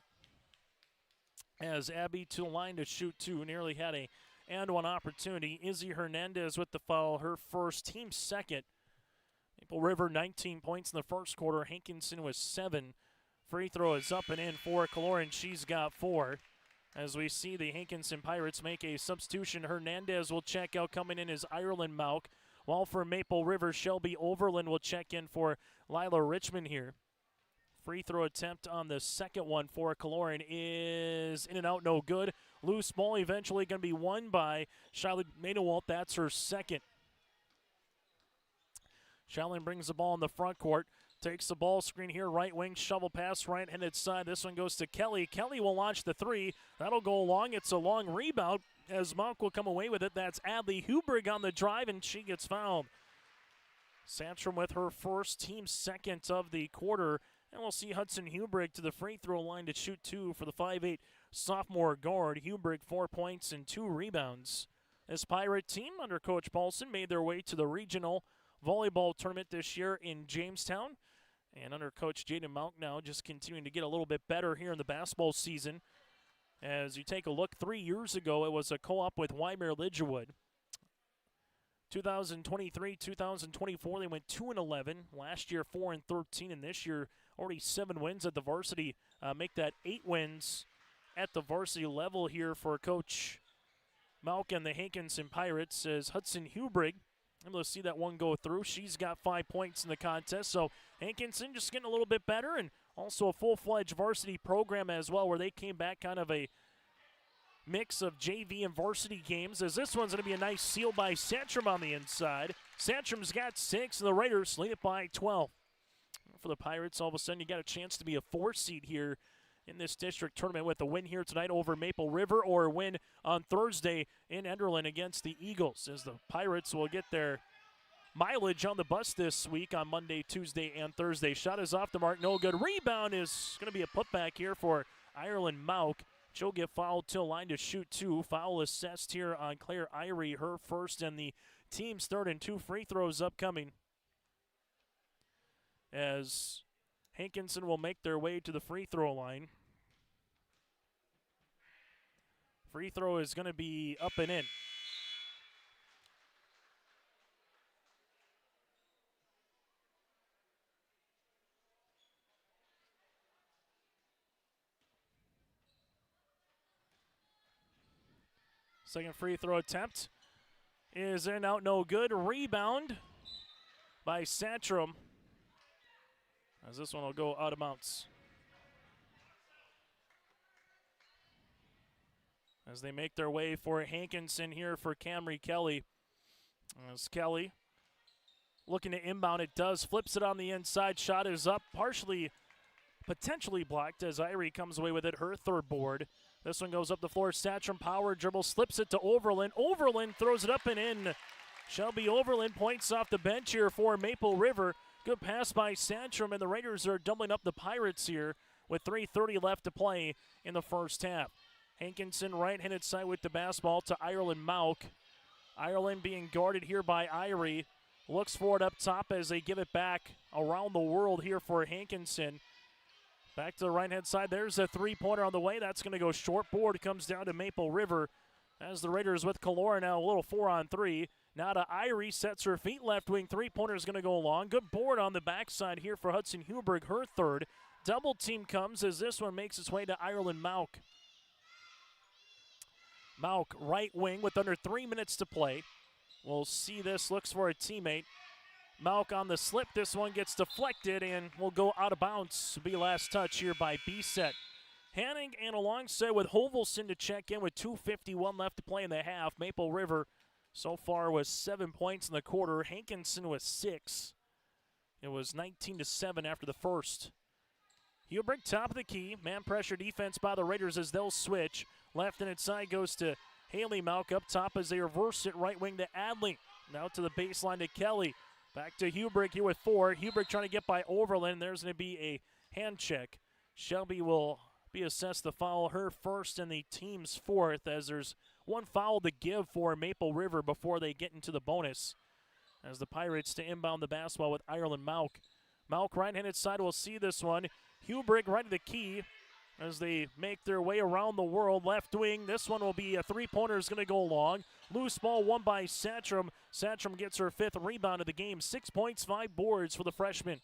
As Abby to the line to shoot 2, nearly had a and-one opportunity. Izzy Hernandez with the foul, her first, team second. Maple River 19 points in the first quarter. Hankinson was 7. Free throw is up and in for Kaloran. She's got 4. As we see the Hankinson Pirates make a substitution, Hernandez will check out. Coming in is Ireland Mauk. While for Maple River, Shelby Overland will check in for Lila Richmond here. Free throw attempt on the second one for Kaloran is in and out, no good. Loose ball eventually going to be won by Charlotte Maidewalt. That's her second. Charlotte brings the ball in the front court. Takes the ball screen here, right wing, shovel pass, right-handed side. This one goes to Kelly. Kelly will launch the 3. That'll go long. It's a long rebound as Monk will come away with it. That's Adley Hubrick on the drive, and she gets fouled. Sandstrom with her first, team second of the quarter. And we'll see Hudson Hubrick to the free throw line to shoot 2 for the 5'8" sophomore guard. Hubrick 4 points and 2 rebounds. This Pirate team under Coach Paulson made their way to the regional volleyball tournament this year in Jamestown. And under Coach Jaden Malk now just continuing to get a little bit better here in the basketball season. As you take a look, 3 years ago it was a co-op with Wymer Lidgerwood. 2023-2024 they went 2-11. Last year 4-13, and this year already 7 wins at the varsity. Make that 8 wins at the varsity level here for Coach Malk and the Hankinson Pirates as Hudson Hubrick able to see that one go through. She's got 5 points in the contest. So Hankinson just getting a little bit better, and also a full-fledged varsity program as well, where they came back kind of a mix of JV and varsity games, as this one's going to be a nice seal by Sandstrom on the inside. Sandstrom's got 6, and the Raiders lead it by 12. For the Pirates, all of a sudden you got a chance to be a 4 seed here in this district tournament with a win here tonight over Maple River or a win on Thursday in Enderlin against the Eagles, as the Pirates will get their mileage on the bus this week on Monday, Tuesday, and Thursday. Shot is off the mark, no good. Rebound is going to be a putback here for Ireland Mauk. She'll get fouled till line to shoot 2. Foul assessed here on Claire Irie, her first and the team's third, and 2 free throws upcoming, as Hankinson will make their way to the free throw line. Free throw is going to be up and in. Second free throw attempt is in, out, no good. Rebound by Santrum, as this one will go out of bounds. As they make their way for Hankinson here for Camry Kelly. As Kelly looking to inbound, it does, flips it on the inside. Shot is up, potentially blocked as Irie comes away with it, her third board. This one goes up the floor. Satcham power dribble, slips it to Overland. Overland throws it up and in. Shelby Overland points off the bench here for Maple River. Good pass by Santrum, and the Raiders are doubling up the Pirates here with 3:30 left to play in the first half. Hankinson right-handed side with the basketball to Ireland Mauk. Ireland being guarded here by Irie. Looks for it up top as they give it back around the world here for Hankinson. Back to the right-hand side. There's a three-pointer on the way. That's going to go short. Board comes down to Maple River as the Raiders with Calora now a little 4-on-3. Now to Irie, sets her feet left wing. Three-pointer is going to go long. Good board on the backside here for Hudson Huberg, her third. Double team comes as this one makes its way to Ireland Mauk. Mauk, right wing with under 3 minutes to play. We'll see this, looks for a teammate. Mauk on the slip. This one gets deflected and will go out of bounds. Be last touch here by B-Set. Hanning and alongside with Hovelson to check in with 2:51 left to play in the half. Maple River so far was 7 points in the quarter. Hankinson was 6. It was 19-7 after the first. Hubrick top of the key. Man pressure defense by the Raiders as they'll switch. Left and inside goes to Haley Mauk up top as they reverse it right wing to Adling. Now to the baseline to Kelly. Back to Hubrick here with 4. Hubrick trying to get by Overland. There's going to be a hand check. Shelby will be assessed the foul, her first and the team's fourth, as there's one foul to give for Maple River before they get into the bonus. As the Pirates to inbound the basketball with Ireland Mauk. Mauk right-handed side will see this one. Hubrick right to the key as they make their way around the world. Left wing, this one will be a three-pointer is going to go long. Loose ball won by Satcham. Satcham gets her 5th rebound of the game. 6 points, 5 boards for the freshman.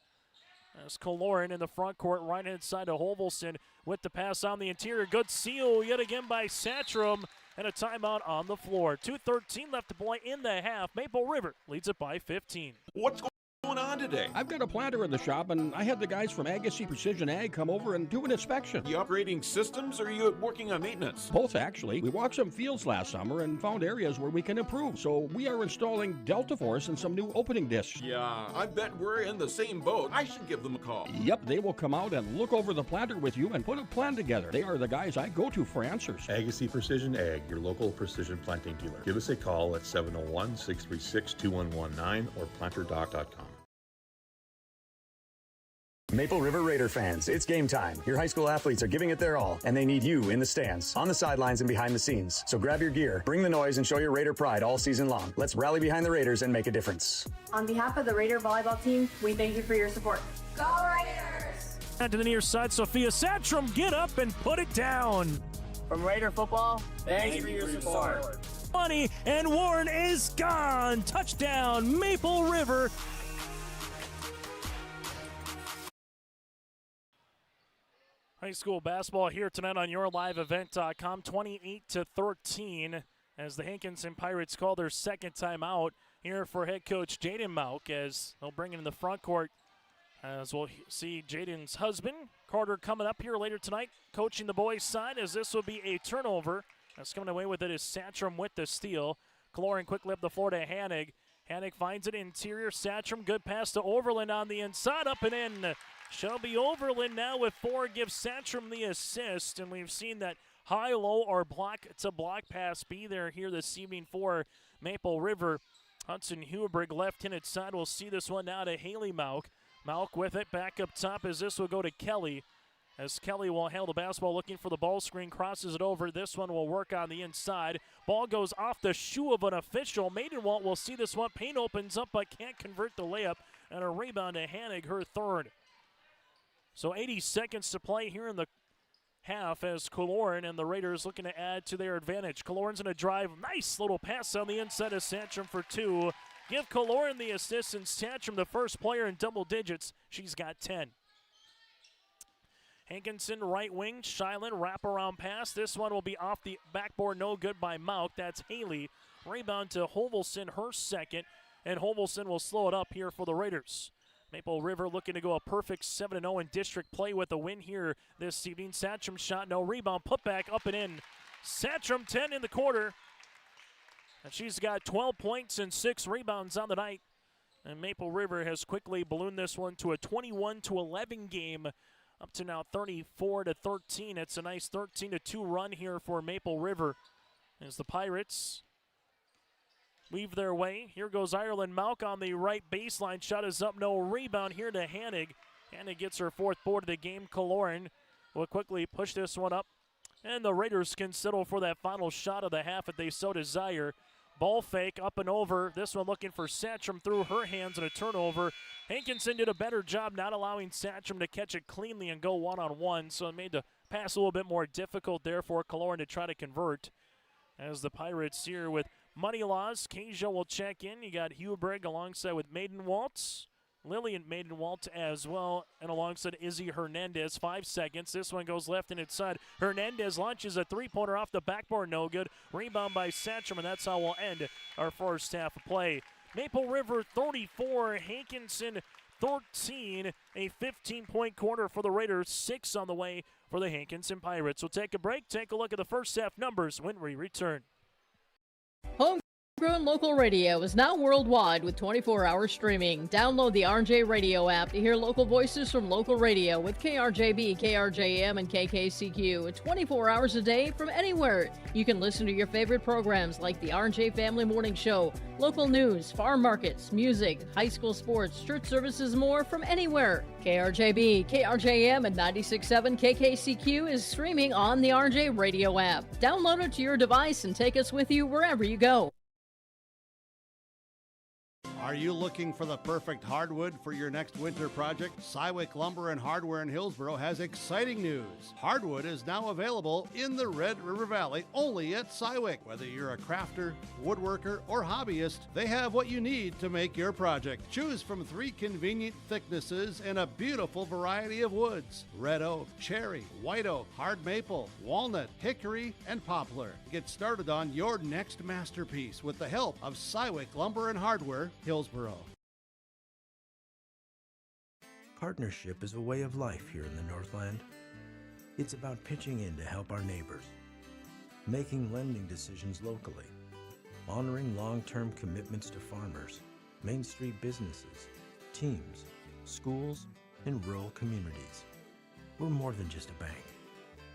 As Kaloran in the front court, right-hand side to Hovelson with the pass on the interior. Good seal yet again by Satcham, and a timeout on the floor. 2:13 left to play in the half. Maple River leads it by 15. What's going on today? I've got a planter in the shop, and I had the guys from Agassi Precision Ag come over and do an inspection. You upgrading systems, or are you working on maintenance? Both, actually. We walked some fields last summer and found areas where we can improve. So we are installing Delta Force and some new opening discs. Yeah, I bet we're in the same boat. I should give them a call. Yep, they will come out and look over the planter with you and put a plan together. They are the guys I go to for answers. Agassi Precision Ag, your local precision planting dealer. Give us a call at 701-636-2119 or planterdoc.com. Maple River Raider fans, it's game time. Your high school athletes are giving it their all, and they need you in the stands, on the sidelines, and behind the scenes. So grab your gear, bring the noise, and show your Raider pride all season long. Let's rally behind the Raiders and make a difference. On behalf of the Raider volleyball team, we thank you for your support. Go Raiders! To the near side, Sophia Satcham, get up and put it down. From Raider football, thank you for your support. Money, and Warren is gone. Touchdown, Maple River. High school basketball here tonight on YourLiveEvent.com, 28-13, as the Hankinson Pirates call their second timeout here for head coach Jaden Mauk, as they'll bring it in the front court. As we'll see Jaden's husband, Carter, coming up here later tonight, coaching the boys' side, as this will be a turnover. That's coming away with it is Satcham with the steal. Caloran quickly up the floor to Hannig. Hannick finds it interior. Satcham, good pass to Overland on the inside, up and in. Shelby Overland now with 4 gives Satcham the assist, and we've seen that high-low or block-to-block pass be there here this evening for Maple River. Hudson Huberg left-handed side will see this one now to Haley Mauk. Mauk with it back up top as this will go to Kelly. As Kelly will handle the basketball, looking for the ball screen, crosses it over. This one will work on the inside. Ball goes off the shoe of an official. Maidenwalt will see this one. Payne opens up but can't convert the layup. And a rebound to Hannig, her third. So 80 seconds to play here in the half as Kaloran and the Raiders looking to add to their advantage. Kaloran's going to drive. Nice little pass on the inside of Satcham for 2. Give Kaloran the assist, and Satcham the first player in double digits. She's got 10. Hankinson, right wing, Shilan, wraparound pass. This one will be off the backboard, no good by Mauk. That's Haley. Rebound to Hovelson, her second, and Hovelson will slow it up here for the Raiders. Maple River looking to go a perfect 7-0 in district play with a win here this evening. Satcham shot, no rebound, put back up and in. Satcham 10 in the quarter, and she's got 12 points and 6 rebounds on the night. And Maple River has quickly ballooned this one to a 21-11 game. Up to now 34-13. It's a nice 13-2 run here for Maple River as the Pirates weave their way. Here goes Ireland Mauk on the right baseline. Shot is up, no rebound here to Hannig. Hannig gets her 4th board of the game. Kaloran will quickly push this one up. And the Raiders can settle for that final shot of the half if they so desire. Ball fake up and over. This one looking for Satcham through her hands and a turnover. Hankinson did a better job not allowing Satcham to catch it cleanly and go one-on-one, so it made the pass a little bit more difficult there for Kaloran to try to convert. As the Pirates here with money laws, Kasia will check in. You got Huberg alongside with Maidenwalt. Lillian Maidenwalt as well, and alongside Izzy Hernandez. 5 seconds. This one goes left and inside. Hernandez launches a 3-pointer off the backboard, no good. Rebound by Satcham, and that's how we'll end our first half of play. Maple River 34, Hankinson 13. A 15-point quarter for the Raiders, 6 on the way for the Hankinson Pirates. We'll take a break, take a look at the first half numbers when we return. Homegrown local radio is now worldwide with 24-hour streaming. Download the RJ Radio app to hear local voices from local radio with KRJB, KRJM, and KKCQ 24 hours a day from anywhere. You can listen to your favorite programs like the RJ Family Morning Show, local news, farm markets, music, high school sports, church services, more from anywhere. KRJB, KRJM, and 96.7 KKCQ is streaming on the RJ Radio app. Download it to your device and take us with you wherever you go. Are you looking for the perfect hardwood for your next winter project? Cywick Lumber and Hardware in Hillsboro has exciting news. Hardwood is now available in the Red River Valley only at Cywick. Whether you're a crafter, woodworker, or hobbyist, they have what you need to make your project. Choose from 3 convenient thicknesses and a beautiful variety of woods: red oak, cherry, white oak, hard maple, walnut, hickory, and poplar. Get started on your next masterpiece with the help of Cywick Lumber and Hardware, Hillsboro. Partnership is a way of life here in the Northland. It's about pitching in to help our neighbors, making lending decisions locally, honoring long-term commitments to farmers, Main Street businesses, teams, schools, and rural communities. We're more than just a bank.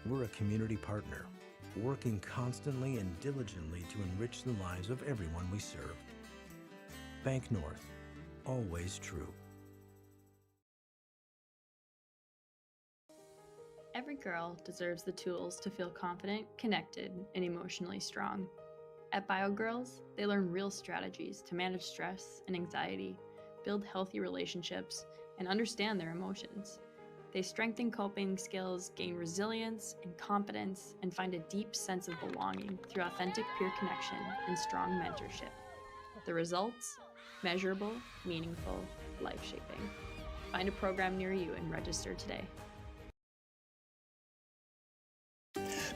We're a community partner, working constantly and diligently to enrich the lives of everyone we serve. Bank North, always true. Every girl deserves the tools to feel confident, connected, and emotionally strong. At BioGirls, they learn real strategies to manage stress and anxiety, build healthy relationships, and understand their emotions. They strengthen coping skills, gain resilience and confidence, and find a deep sense of belonging through authentic peer connection and strong mentorship. The results? Measurable, meaningful, life-shaping. Find a program near you and register today.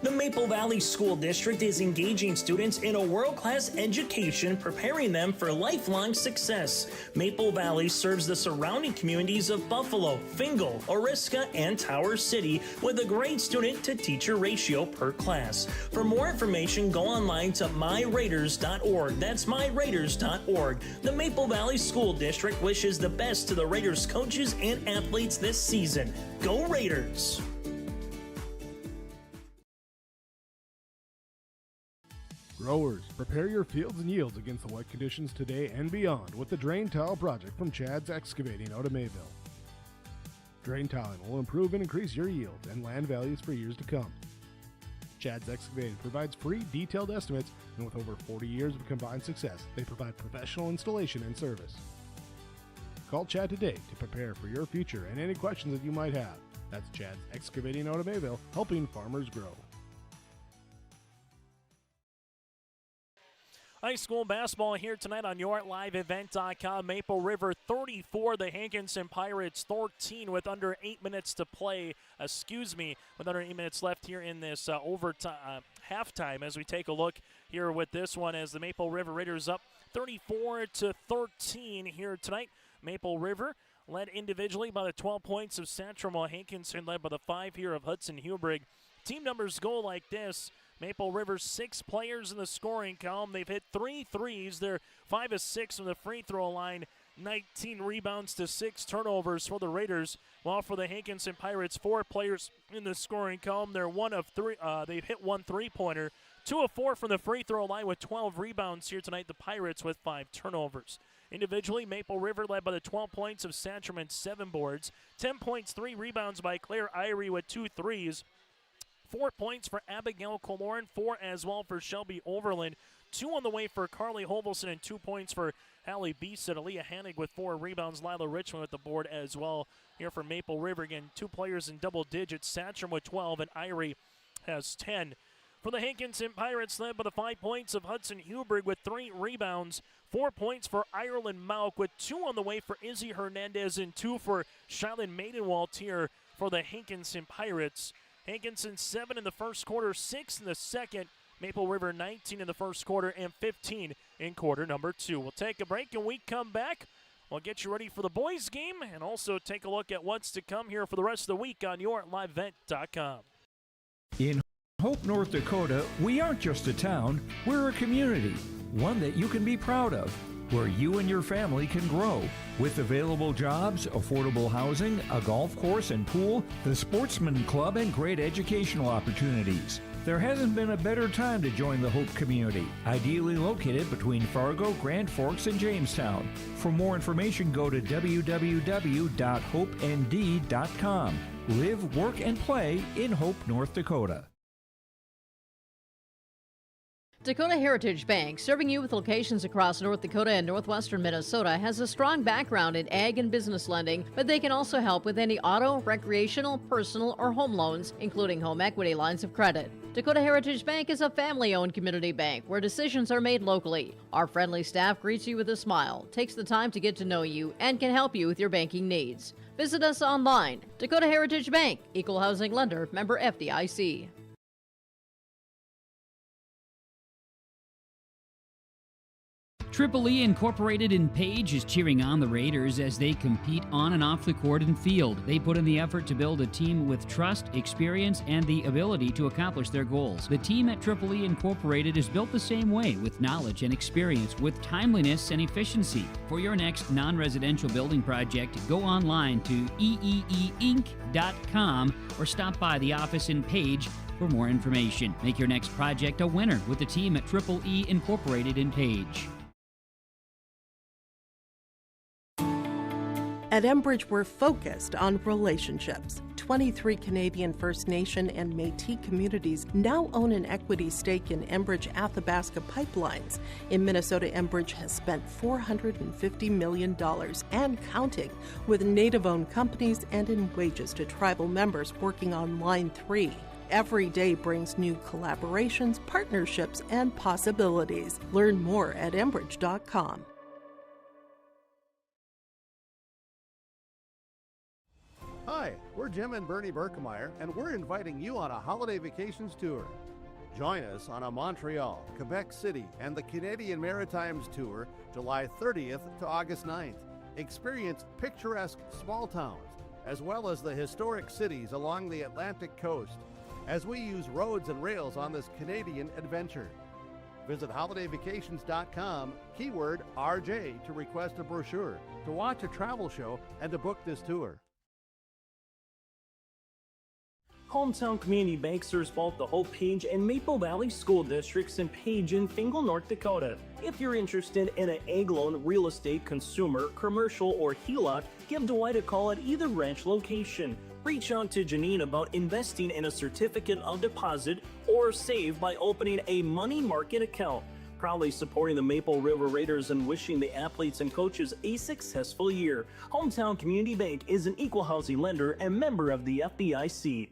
The Maple Valley School District is engaging students in a world-class education, preparing them for lifelong success. Maple Valley serves the surrounding communities of Buffalo, Fingal, Oriska, and Tower City with a grade student-to-teacher ratio per class. For more information, go online to myraiders.org. That's myraiders.org. The Maple Valley School District wishes the best to the Raiders coaches and athletes this season. Go Raiders! Growers, prepare your fields and yields against the wet conditions today and beyond with the Drain Tile project from Chad's Excavating out of Mayville. Drain tiling will improve and increase your yields and land values for years to come. Chad's Excavating provides free detailed estimates, and with over 40 years of combined success, they provide professional installation and service. Call Chad today to prepare for your future and any questions that you might have. That's Chad's Excavating out of Mayville, helping farmers grow. High school basketball here tonight on YourLiveEvent.com. Maple River 34, the Hankinson Pirates 13 with under 8 minutes to play. With under 8 minutes left here in this overtime halftime as we take a look here with this one as the Maple River Raiders up 34-13 here tonight. Maple River led individually by the 12 points of Santrum, while Hankinson led by the 5 here of Hudson Hubrig. Team numbers go like this. Maple River, 6 players in the scoring column. They've hit 3 threes. They're 5 of 6 from the free throw line. 19 rebounds to 6 turnovers for the Raiders. While for the Hankinson Pirates, 4 players in the scoring column. They're 1 of 3. They've hit 1 3-pointer. 2 of 4 from the free throw line with 12 rebounds here tonight. The Pirates with 5 turnovers. Individually, Maple River led by the 12 points of Santrum and 7 boards. 10 points, 3 rebounds by Claire Irie with 2 threes. 4 points for Abigail Coloran, 4 as well for Shelby Overland. 2 on the way for Carly Hovelson and 2 points for Hallie Beeson. Aaliyah Hannig with 4 rebounds. Lila Richmond with the board as well. Here for Maple River, again, 2 players in double digits. Santrum with 12 and Irie has 10. For the Hankinson Pirates, led by the 5 points of Hudson Hubrig with 3 rebounds. 4 points for Ireland Mauk with 2 on the way for Izzy Hernandez and 2 for Shylin Maidenwalt here for the Hankinson Pirates. Hankinson 7 in the first quarter, 6 in the second. Maple River 19 in the first quarter and 15 in quarter number 2. We'll take a break and we come back. We'll get you ready for the boys game and also take a look at what's to come here for the rest of the week on YourLiveEvent.com. In Hope, North Dakota, we aren't just a town, we're a community, one that you can be proud of, where you and your family can grow. With available jobs, affordable housing, a golf course and pool, the Sportsman Club, and great educational opportunities. There hasn't been a better time to join the Hope community, ideally located between Fargo, Grand Forks, and Jamestown. For more information, go to www.hopend.com. Live, work, and play in Hope, North Dakota. Dakota Heritage Bank, serving you with locations across North Dakota and northwestern Minnesota, has a strong background in ag and business lending, but they can also help with any auto, recreational, personal, or home loans, including home equity lines of credit. Dakota Heritage Bank is a family-owned community bank where decisions are made locally. Our friendly staff greets you with a smile, takes the time to get to know you, and can help you with your banking needs. Visit us online. Dakota Heritage Bank, Equal Housing Lender, member FDIC. Triple E Incorporated in Page is cheering on the Raiders as they compete on and off the court and field. They put in the effort to build a team with trust, experience, and the ability to accomplish their goals. The team at Triple E Incorporated is built the same way, with knowledge and experience, with timeliness and efficiency. For your next non-residential building project, go online to eeeinc.com or stop by the office in Page for more information. Make your next project a winner with the team at Triple E Incorporated in Page. At Enbridge, we're focused on relationships. 23 Canadian First Nation and Métis communities now own an equity stake in Enbridge Athabasca Pipelines. In Minnesota, Enbridge has spent $450 million and counting with Native-owned companies and in wages to tribal members working on Line 3. Every day brings new collaborations, partnerships, and possibilities. Learn more at Enbridge.com. Hi, we're Jim and Bernie Berkemeyer, and we're inviting you on a holiday vacations tour. Join us on a Montreal, Quebec City, and the Canadian Maritimes tour July 30th to August 9th. Experience picturesque small towns, as well as the historic cities along the Atlantic coast, as we use roads and rails on this Canadian adventure. Visit holidayvacations.com, keyword RJ, to request a brochure, to watch a travel show, and to book this tour. Hometown Community Bank serves both the Hope Page and Maple Valley School Districts in Page and Fingal, North Dakota. If you're interested in an ag loan, real estate, consumer, commercial, or HELOC, give Dwight a call at either branch location. Reach out to Janine about investing in a certificate of deposit or save by opening a money market account. Proudly supporting the Maple River Raiders and wishing the athletes and coaches a successful year. Hometown Community Bank is an equal housing lender and member of the FDIC.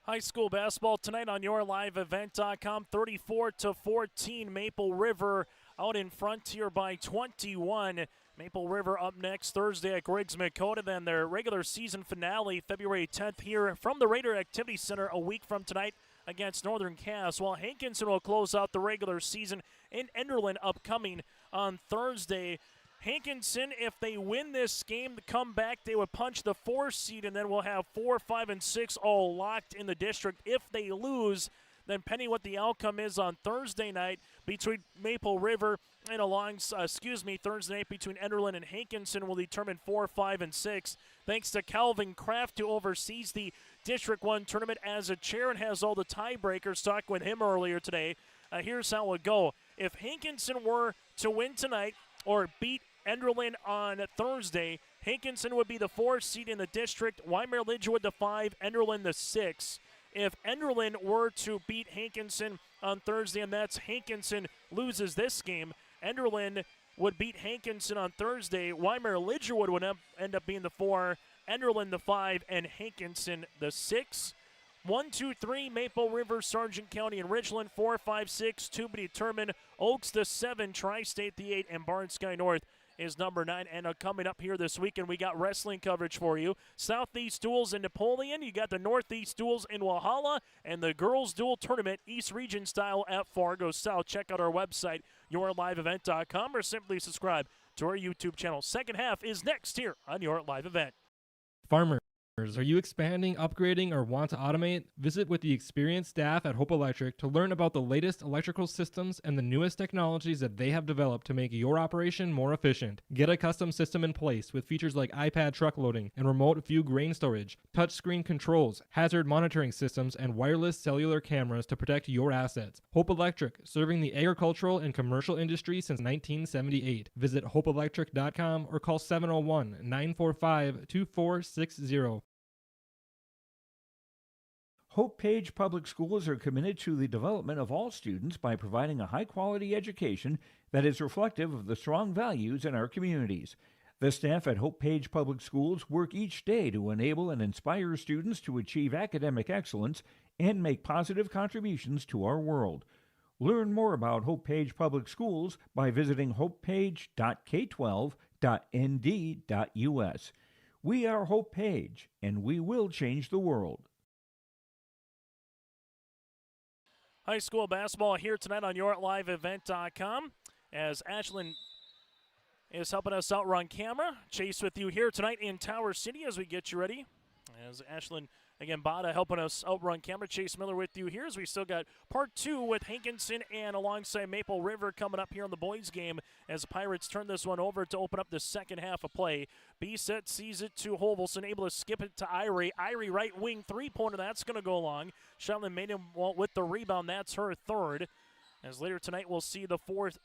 High school basketball tonight on YourLiveEvent.com. 34-14, Maple River out in front here by 21. Maple River up next Thursday at Griggs Dakota. Then their regular season finale February 10th here from the Raider Activity Center a week from tonight against Northern Cass. While Hankinson will close out the regular season in Enderlin upcoming on Thursday. Hankinson, if they win this game, to come back, they would punch the 4 seed, and then we'll have 4, 5, and 6 all locked in the district. If they lose, then pending what the outcome is on Thursday night between Maple River and Thursday night between Enderlin and Hankinson will determine 4, 5, and 6. Thanks to Calvin Kraft, who oversees the District 1 tournament as a chair and has all the tiebreakers. Talked with him earlier today. Here's how it would go. If Hankinson were to win tonight or beat Enderlin on Thursday, Hankinson would be the 4 seed in the district, Weimar Lidgewood the 5, Enderlin the 6. If Enderlin were to beat Hankinson on Thursday, and that's Hankinson loses this game, Enderlin would beat Hankinson on Thursday, Weimar Lidgewood would end up being the 4, Enderlin the 5, and Hankinson the 6. 1, 2, 3, Maple River, Sargent County, and Richland. 4, 5, 6, to be determined. Oaks the 7, Tri-State the 8, and Barn Sky North is number 9. And coming up here this weekend, we got wrestling coverage for you. Southeast Duels in Napoleon. You got the Northeast Duels in Walhalla, and the Girls Duel Tournament, East Region style at Fargo South. Check out our website, YourLiveEvent.com, or simply subscribe to our YouTube channel. Second half is next here on Your Live Event. Farmers, are you expanding, upgrading, or want to automate? Visit with the experienced staff at Hope Electric to learn about the latest electrical systems and the newest technologies that they have developed to make your operation more efficient. Get a custom system in place with features like iPad truck loading and remote view grain storage, touchscreen controls, hazard monitoring systems, and wireless cellular cameras to protect your assets. Hope Electric, serving the agricultural and commercial industry since 1978. Visit hopeelectric.com or call 701-945-2460. Hope Page Public Schools are committed to the development of all students by providing a high-quality education that is reflective of the strong values in our communities. The staff at Hope Page Public Schools work each day to enable and inspire students to achieve academic excellence and make positive contributions to our world. Learn more about Hope Page Public Schools by visiting hopepage.k12.nd.us. We are Hope Page, and we will change the world. High school basketball here tonight on YourLiveEvent.com as Ashlyn is helping us out on camera. Chase with you here tonight in Tower City as we get you ready. As Ashlyn, again, Bada helping us out on camera. Chase Miller with you here as we still got part 2 with Hankinson and alongside Maple River coming up here on the boys game as the Pirates turn this one over to open up the second half of play. B-set sees it to Hovelson, able to skip it to Irie. Irie right wing three-pointer, that's going to go long. Sheldon Maiden with the rebound, that's her third. As later tonight we'll see the 4th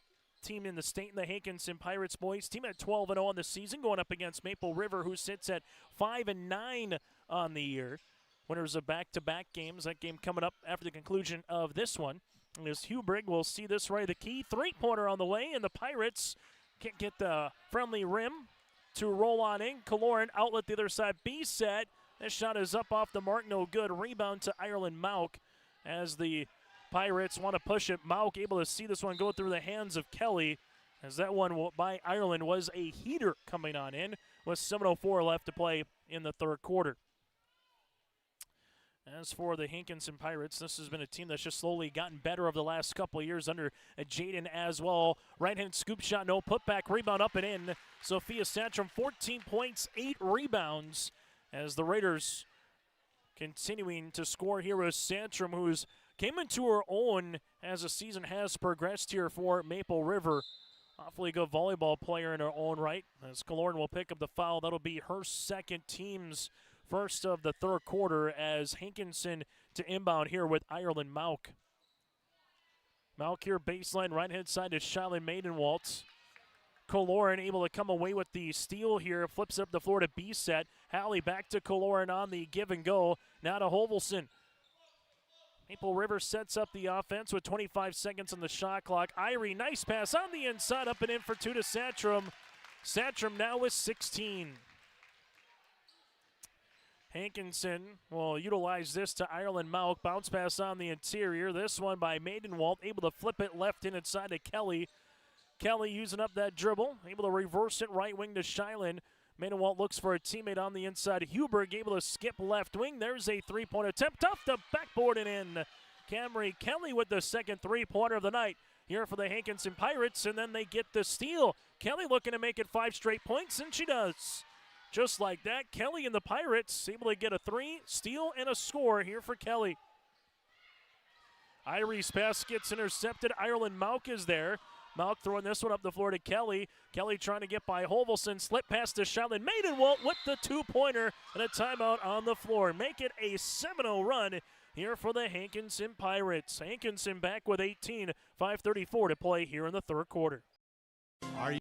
team in the state in the Hankinson Pirates boys team at 12-0 on the season, going up against Maple River, who sits at 5-9 on the year. Winners of back-to-back games. That game coming up after the conclusion of this one. And as Hubrig will see this right, the key three-pointer on the way, and the Pirates can't get the friendly rim to roll on in. Kaloran outlet the other side. B-set. This shot is up off the mark. No good. Rebound to Ireland Mauk as the Pirates want to push it. Mauk able to see this one go through the hands of Kelly as that one by Ireland was a heater coming on in. with 7:04 left to play in the third quarter. As for the Hankinson Pirates, this has been a team that's just slowly gotten better over the last couple of years under Jaden as well. Right-hand scoop shot, no putback, rebound up and in. Sophia Santrum, 14 points, 8 rebounds, as the Raiders continuing to score here with Santrum, who's came into her own as the season has progressed here for Maple River. Awfully good volleyball player in her own right. As Kaloran will pick up the foul, that'll be her second, team's first of the third quarter, as Hankinson to inbound here with Ireland Mauk. Mauk here baseline, right-hand side to Shiloh Maidenwalt. Kaloran able to come away with the steal here, flips up the floor to B-set. Hallie back to Kaloran on the give and go. Now to Hovelson. Maple River sets up the offense with 25 seconds on the shot clock. Irie, nice pass on the inside, up and in for 2 to Santrum. Santrum now with 16. Hankinson will utilize this to Ireland Mauk. Bounce pass on the interior. This one by Maidenwalt, able to flip it left in inside to Kelly. Kelly using up that dribble, able to reverse it right wing to Shilan. Maidenwalt looks for a teammate on the inside. Huberg able to skip left wing. There's a three-point attempt off the backboard and in. Camry Kelly with the second three-pointer of the night here for the Hankinson Pirates, and then they get the steal. Kelly looking to make it 5 straight points, and she does. Just like that, Kelly and the Pirates able to get a 3, steal, and a score here for Kelly. Irie's pass gets intercepted. Ireland Mauk is there. Mauk throwing this one up the floor to Kelly. Kelly trying to get by Hovelson. Slip pass to Shiloh Maidenwalt with the 2-pointer and a timeout on the floor. Make it a 7-0 run here for the Hankinson Pirates. Hankinson back with 18, 5:34 to play here in the third quarter. Are you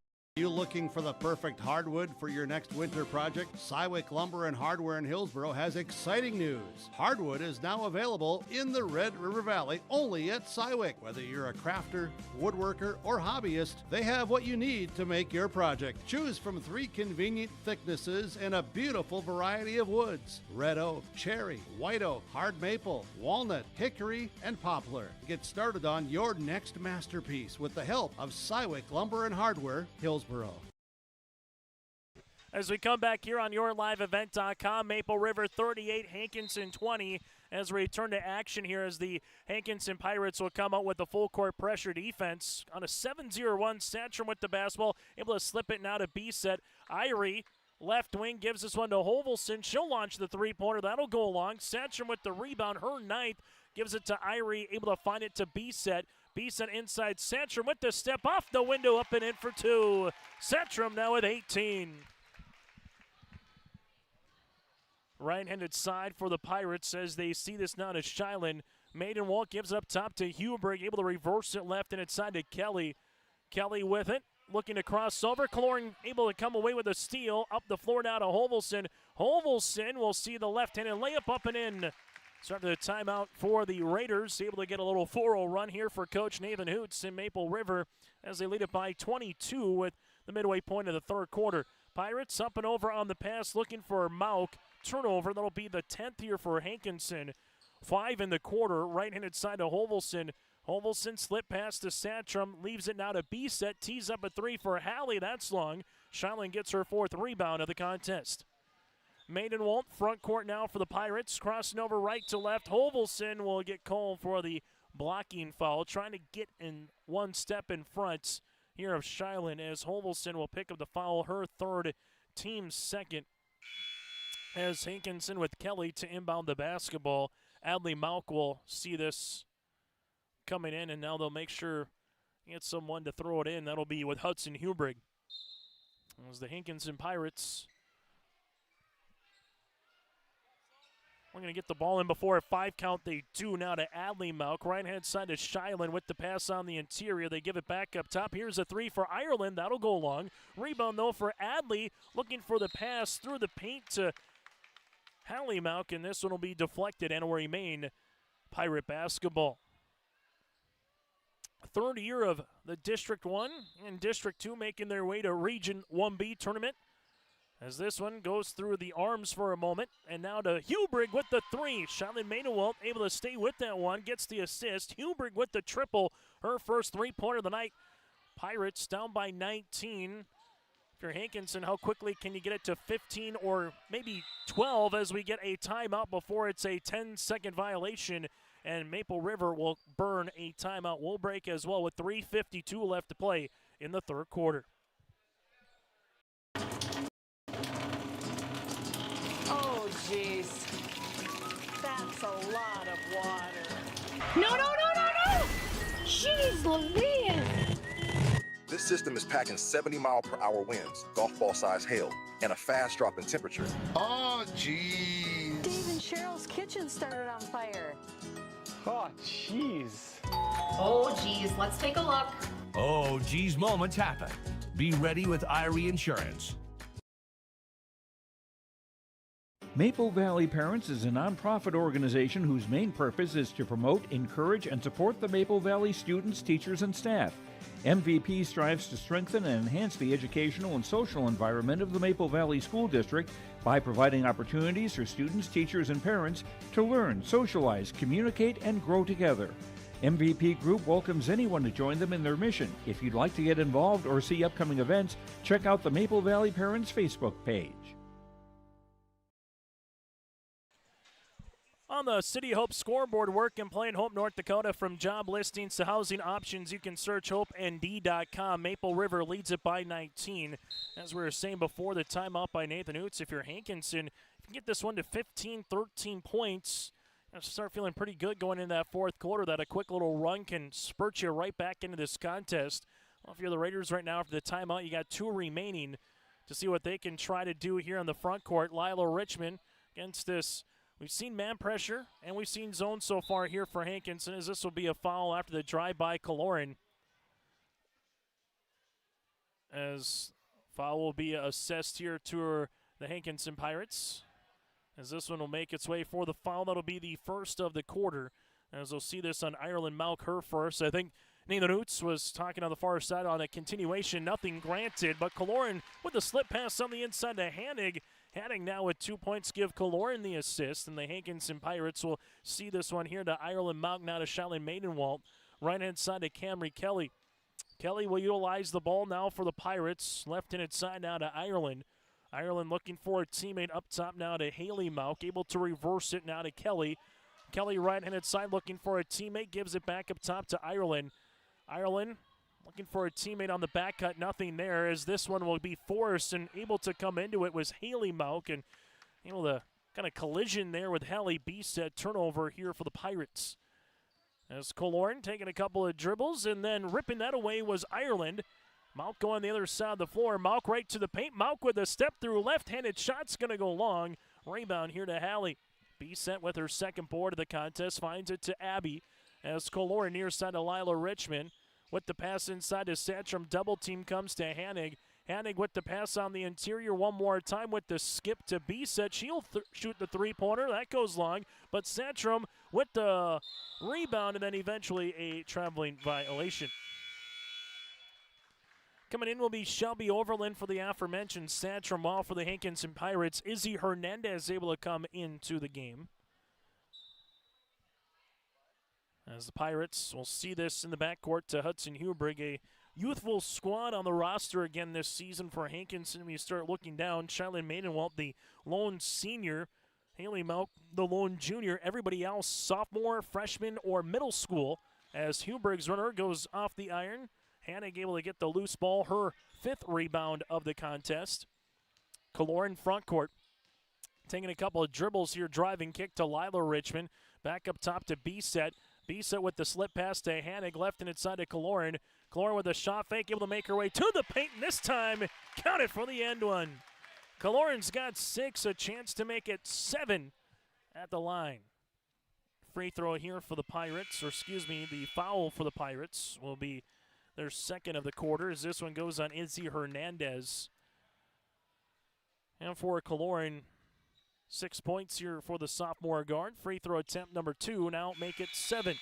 looking for the perfect hardwood for your next winter project? Cywick Lumber and Hardware in Hillsboro has exciting news. Hardwood is now available in the Red River Valley, only at Cywick. Whether you're a crafter, woodworker, or hobbyist, they have what you need to make your project. Choose from 3 convenient thicknesses and a beautiful variety of woods: red oak, cherry, white oak, hard maple, walnut, hickory, and poplar. Get started on your next masterpiece with the help of Cywick Lumber and Hardware, Hillsboro. As we come back here on YourLiveEvent.com, Maple River 38, Hankinson 20, as we return to action here as the Hankinson Pirates will come out with the full court pressure defense on a 7-0 run. Santrum with the basketball, able to slip it now to B-set. Irie, left wing, gives this one to Hovelson. She'll launch the three-pointer. That'll go along. Santrum with the rebound, her ninth, gives it to Irie, able to find it to B-set. B-set inside. Santrum with the step off the window, up and in for 2. Santrum now with 18. Right-handed side for the Pirates as they see this now to Shilan. Maidenwalt gives it up top to Huberg, able to reverse it left and inside to Kelly. Kelly with it, looking to cross over. Kaloran able to come away with a steal. Up the floor now to Hovelson. Hovelson will see the left-handed layup up and in. Starting the timeout for the Raiders. Able to get a little 4-0 run here for Coach Nathan Hoots in Maple River as they lead it by 22 with the midway point of the third quarter. Pirates up and over on the pass, looking for Mauk. Turnover, that'll be the 10th here for Hankinson. 5 in the quarter, right-handed side to Hovelson. Hovelson slip pass to Santrum, leaves it now to B-set, tees up a 3 for Hallie, that's long. Shilan gets her 4th rebound of the contest. Maidenwalt, front court now for the Pirates, crossing over right to left. Hovelson will get called for the blocking foul, trying to get in one step in front here of Shilan as Hovelson will pick up the foul, her 3rd, team 2nd. As Hankinson with Kelly to inbound the basketball. Adley Mauk will see this coming in, and now they'll make sure he gets someone to throw it in. That'll be with Hudson Huberg. As the Hankinson Pirates we're going to get the ball in before a 5 count. They do now to Adley Mauk. Right-hand side to Shilan with the pass on the interior. They give it back up top. Here's a 3 for Ireland. That'll go long. Rebound, though, for Adley. Looking for the pass through the paint to Hallie Mauk, and this one will be deflected and will remain Pirate basketball. 3rd year of the District 1 and District 2 making their way to Region 1B tournament. As this one goes through the arms for a moment, and now to Huberg with the 3. Shilan Maidenwalt able to stay with that one, gets the assist. Huberg with the triple, her first 3-pointer of the night. Pirates down by 19. If you're Hankinson, how quickly can you get it to 15 or maybe 12 as we get a timeout before it's a 10-second violation, and Maple River will burn a timeout. We'll break as well with 3:52 left to play in the third quarter. Oh, jeez. That's a lot of water. No, no, no, no, no! Jeez Louise! This system is packing 70-mile-per-hour winds, golf ball-sized hail, and a fast drop in temperature. Oh, jeez. Dave and Cheryl's kitchen started on fire. Oh, jeez. Oh, geez, let's take a look. Oh, geez, moments happen. Be ready with Irie Insurance. Maple Valley Parents is a nonprofit organization whose main purpose is to promote, encourage, and support the Maple Valley students, teachers, and staff. MVP strives to strengthen and enhance the educational and social environment of the Maple Valley School District by providing opportunities for students, teachers, and parents to learn, socialize, communicate, and grow together. MVP Group welcomes anyone to join them in their mission. If you'd like to get involved or see upcoming events, check out the Maple Valley Parents Facebook page. On the City Hope scoreboard, work and play in Hope, North Dakota. From job listings to housing options, you can search hopeND.com. Maple River leads it by 19. As we were saying before, the timeout by Nathan Oots. If you're Hankinson, if you can get this one to 15, 13 points, you start feeling pretty good going into that fourth quarter, that a quick little run can spurt you right back into this contest. Well, if you're the Raiders right now after the timeout, you got 2 remaining to see what they can try to do here on the front court. Lila Richmond against this. We've seen man pressure, and we've seen zone so far here for Hankinson, as this will be a foul after the drive by Kaloran. As foul will be assessed here to the Hankinson Pirates. As this one will make its way for the foul. That'll be the first of the quarter. As we'll see this on Ireland Malk, her first. I think Nathan Oots was talking on the far side on a continuation. Nothing granted, but Kaloran with the slip pass on the inside to Hanig. Hanig now with 2 points give Kaloran the assist, and the Hankinson Pirates will see this one here to Ireland Malk, now to Shaolin Maidenwalt. Right-hand side to Camry Kelly. Kelly will utilize the ball now for the Pirates. Left-handed side now to Ireland. Ireland looking for a teammate up top now to Haley Malk, able to reverse it now to Kelly. Kelly right-handed side looking for a teammate, gives it back up top to Ireland. Ireland looking for a teammate on the back cut, nothing there, as this one will be forced, and able to come into it was Haley Malk, and able to kind of collision there with Hallie Beeset. Turnover here for the Pirates. As Kaloran taking a couple of dribbles, and then ripping that away was Ireland. Malk going the other side of the floor. Malk right to the paint. Malk with a step through, left-handed shot's going to go long. Rebound here to Hallie. Beeset with her second board of the contest, finds it to Abby. As Kaloran near side to Lila Richmond. With the pass inside to Satcham, double team comes to Hanig. Hanig with the pass on the interior one more time with the skip to Beeset. She'll shoot the three-pointer. That goes long. But Satcham with the rebound, and then eventually a traveling violation. Coming in will be Shelby Overland for the aforementioned Satcham, while for the Hankinson Pirates, Izzy Hernandez able to come into the game. As the Pirates will see this in the backcourt to Hudson Hubrig, a youthful squad on the roster again this season for Hankinson. When you start looking down, Shailene Maidenwalt, the lone senior, Haley Malk, the lone junior, everybody else sophomore, freshman, or middle school. As Hubrig's runner goes off the iron, Hanig able to get the loose ball, her 5th rebound of the contest. Kaloran front court, taking a couple of dribbles here, driving kick to Lila Richmond. Back up top to Beeset. Beeset with the slip pass to Hanig, left and inside to Kaloran. Kaloran with a shot fake, able to make her way to the paint, and this time count it for the end one. Kaloran's got 6, a chance to make it 7 at the line. Free throw here for the Pirates, or excuse me, the foul for the Pirates will be their second of the quarter, as this one goes on Izzy Hernandez. And for Kaloran, 6 points here for the sophomore guard. Free throw attempt number 2, now make it 7.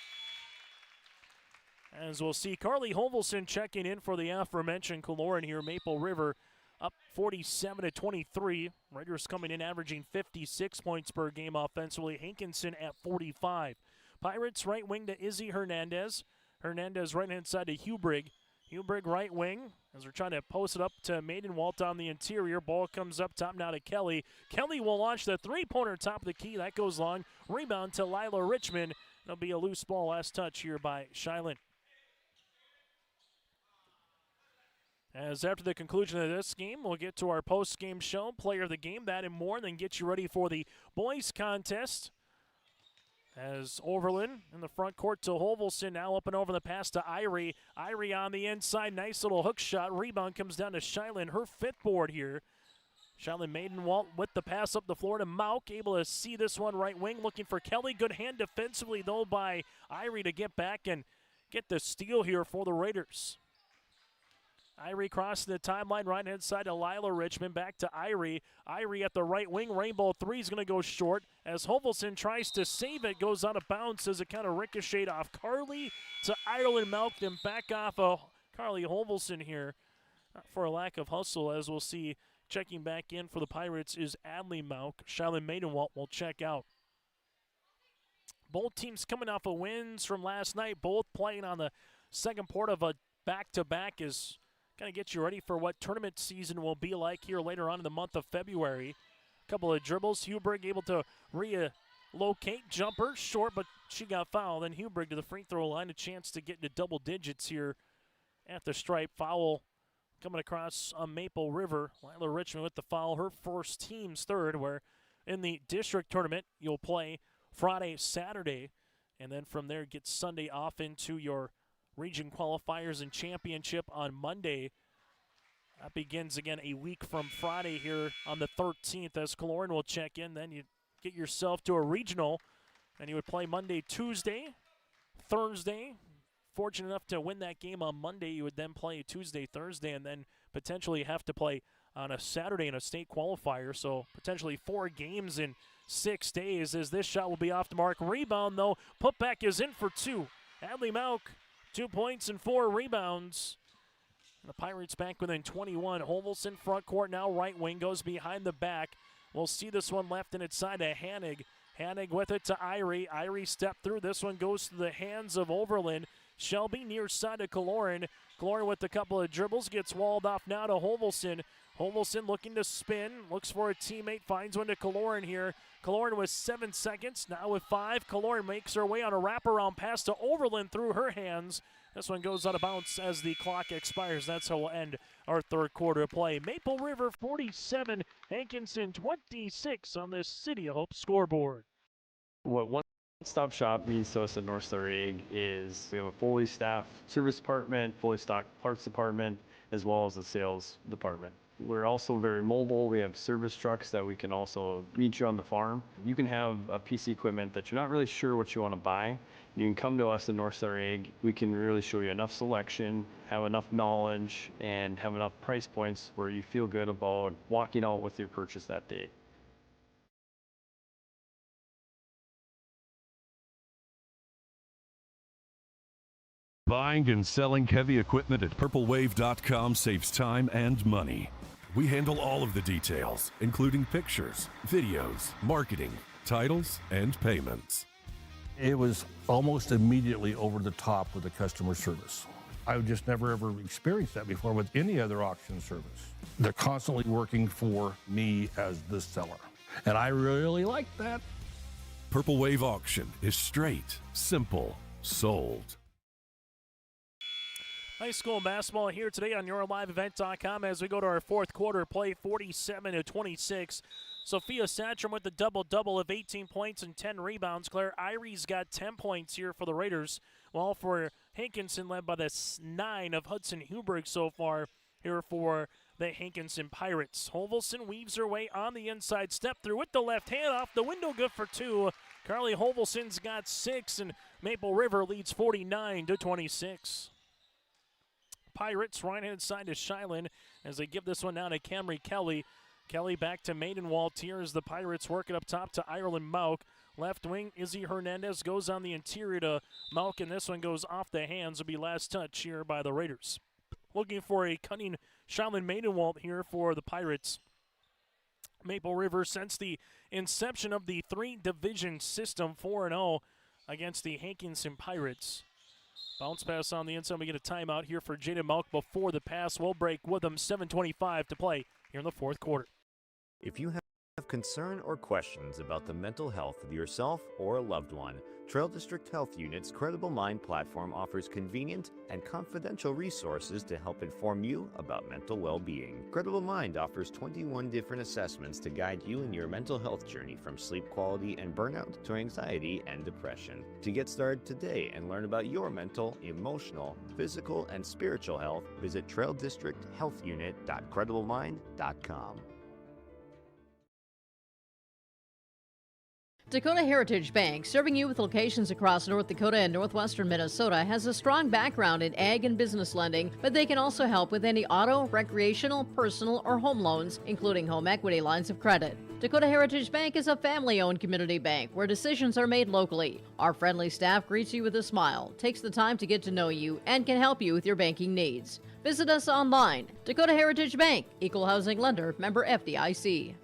As we'll see, Carly Hovelson checking in for the aforementioned Kaloran here. Maple River up 47-23. Raiders coming in averaging 56 points per game offensively. Hankinson at 45. Pirates right wing to Izzy Hernandez. Hernandez right-hand side to Hubrig. Hubrig right wing as they're trying to post it up to Maidenwalt on the interior. Ball comes up top now to Kelly. Kelly will launch the three-pointer top of the key. That goes long. Rebound to Lila Richmond. It'll be a loose ball last touch here by Shiloh. As after the conclusion of this game, we'll get to our post-game show, player of the game, that and more, then get you ready for the boys contest. As Overland in the front court to Hovelson, now up and over the pass to Irie. Irie on the inside, nice little hook shot. Rebound comes down to Shiloh, her fifth board here. Shiloh Maidenwalt with the pass up the floor to Mauk, able to see this one right wing, looking for Kelly. Good hand defensively, though, by Irie to get back and get the steal here for the Raiders. Irie crossing the timeline, right-hand side to Lila Richmond, back to Irie. Irie at the right wing, rainbow three is going to go short. As Hovelson tries to save it, goes out of bounds as it kind of ricocheted off Carly to Ireland Malk, then back off of Carly Hovelson here. Not for a lack of hustle, as we'll see checking back in for the Pirates is Adley Malk. Shiloh Maidenwalt will check out. Both teams coming off of wins from last night, both playing on the second part of a back-to-back is kind of get you ready for what tournament season will be like here later on in the month of February. A couple of dribbles. Hubrig able to relocate. Jumper short, but she got fouled. Then Hubrig to the free throw line. A chance to get into double digits here at the stripe. Foul coming across Maple River. Lila Richmond with the foul. Her first, team's third, where in the district tournament you'll play Friday, Saturday, and then from there get Sunday off into your region qualifiers and championship on Monday. That begins again a week from Friday here on the 13th as Kaloran will check in. Then you get yourself to a regional, and you would play Monday, Tuesday, Thursday. Fortunate enough to win that game on Monday, you would then play Tuesday, Thursday, and then potentially have to play on a Saturday in a state qualifier. So potentially 4 games in 6 days as this shot will be off the mark. Rebound, though. Putback is in for 2. Adley Malk, 2 points and 4 rebounds. And the Pirates back within 21. Hovelson front court now right wing, goes behind the back. We'll see this one left and inside to Hanig. Hanig with it to Irie. Irie step through. This one goes to the hands of Overland. Shelby near side of Kaloran. Kaloran with a couple of dribbles, gets walled off now to Hovelson. Hovelson looking to spin, looks for a teammate, finds one to Kaloran here. Kaloran with 7 seconds, now with 5. Kaloran makes her way on a wraparound pass to Overland through her hands. This one goes out of bounds as the clock expires. That's how we'll end our third quarter of play. Maple River 47, Hankinson 26 on this City of Hope scoreboard. What one-stop shop means to us at North Star Ag is we have a fully staffed service department, fully stocked parts department, as well as a sales department. We're also very mobile. We have service trucks that we can also meet you on the farm. You can have a piece of equipment that you're not really sure what you want to buy. You can come to us at North Star Ag. We can really show you enough selection, have enough knowledge, and have enough price points where you feel good about walking out with your purchase that day. Buying and selling heavy equipment at purplewave.com saves time and money. We handle all of the details, including pictures, videos, marketing, titles, and payments. It was almost immediately over the top with the customer service. I've just never ever experienced that before with any other auction service. They're constantly working for me as the seller, and I really like that. Purple Wave Auction is straight, simple, sold. High school basketball here today on YourLiveEvent.com as we go to our fourth quarter play, 47-26. Sophia Satcham with the double-double of 18 points and 10 rebounds. Claire Irie's got 10 points here for the Raiders, while for Hankinson led by the 9 of Hudson Hubrig so far here for the Hankinson Pirates. Hovelson weaves her way on the inside, step through with the left hand off the window, good for 2. Carly Hovelson's got 6, and Maple River leads 49-26. Pirates right-hand side to Shiloh as they give this one down to Camry Kelly. Kelly back to Maidenwalt here as the Pirates work it up top to Ireland Mauk. Left wing, Izzy Hernandez goes on the interior to Mauk, and this one goes off the hands. Will be last touch here by the Raiders. Looking for a cunning Shiloh Maidenwalt here for the Pirates. Maple River, since the inception of the 3-division system, 4-0 against the Hankinson Pirates. Bounce pass on the inside. We get a timeout here for Jaden Malk before the pass. We'll break with them. 7:25 to play here in the fourth quarter. If you have concern or questions about the mental health of yourself or a loved one, Trail District Health Unit's Credible Mind platform offers convenient and confidential resources to help inform you about mental well-being. Credible Mind offers 21 different assessments to guide you in your mental health journey, from sleep quality and burnout to anxiety and depression. To get started today and learn about your mental, emotional, physical, and spiritual health, visit traildistricthealthunit.crediblemmind.com. Dakota Heritage Bank, serving you with locations across North Dakota and northwestern Minnesota, has a strong background in ag and business lending, but they can also help with any auto, recreational, personal, or home loans, including home equity lines of credit. Dakota Heritage Bank is a family-owned community bank where decisions are made locally. Our friendly staff greets you with a smile, takes the time to get to know you, and can help you with your banking needs. Visit us online. Dakota Heritage Bank, Equal Housing Lender, member FDIC.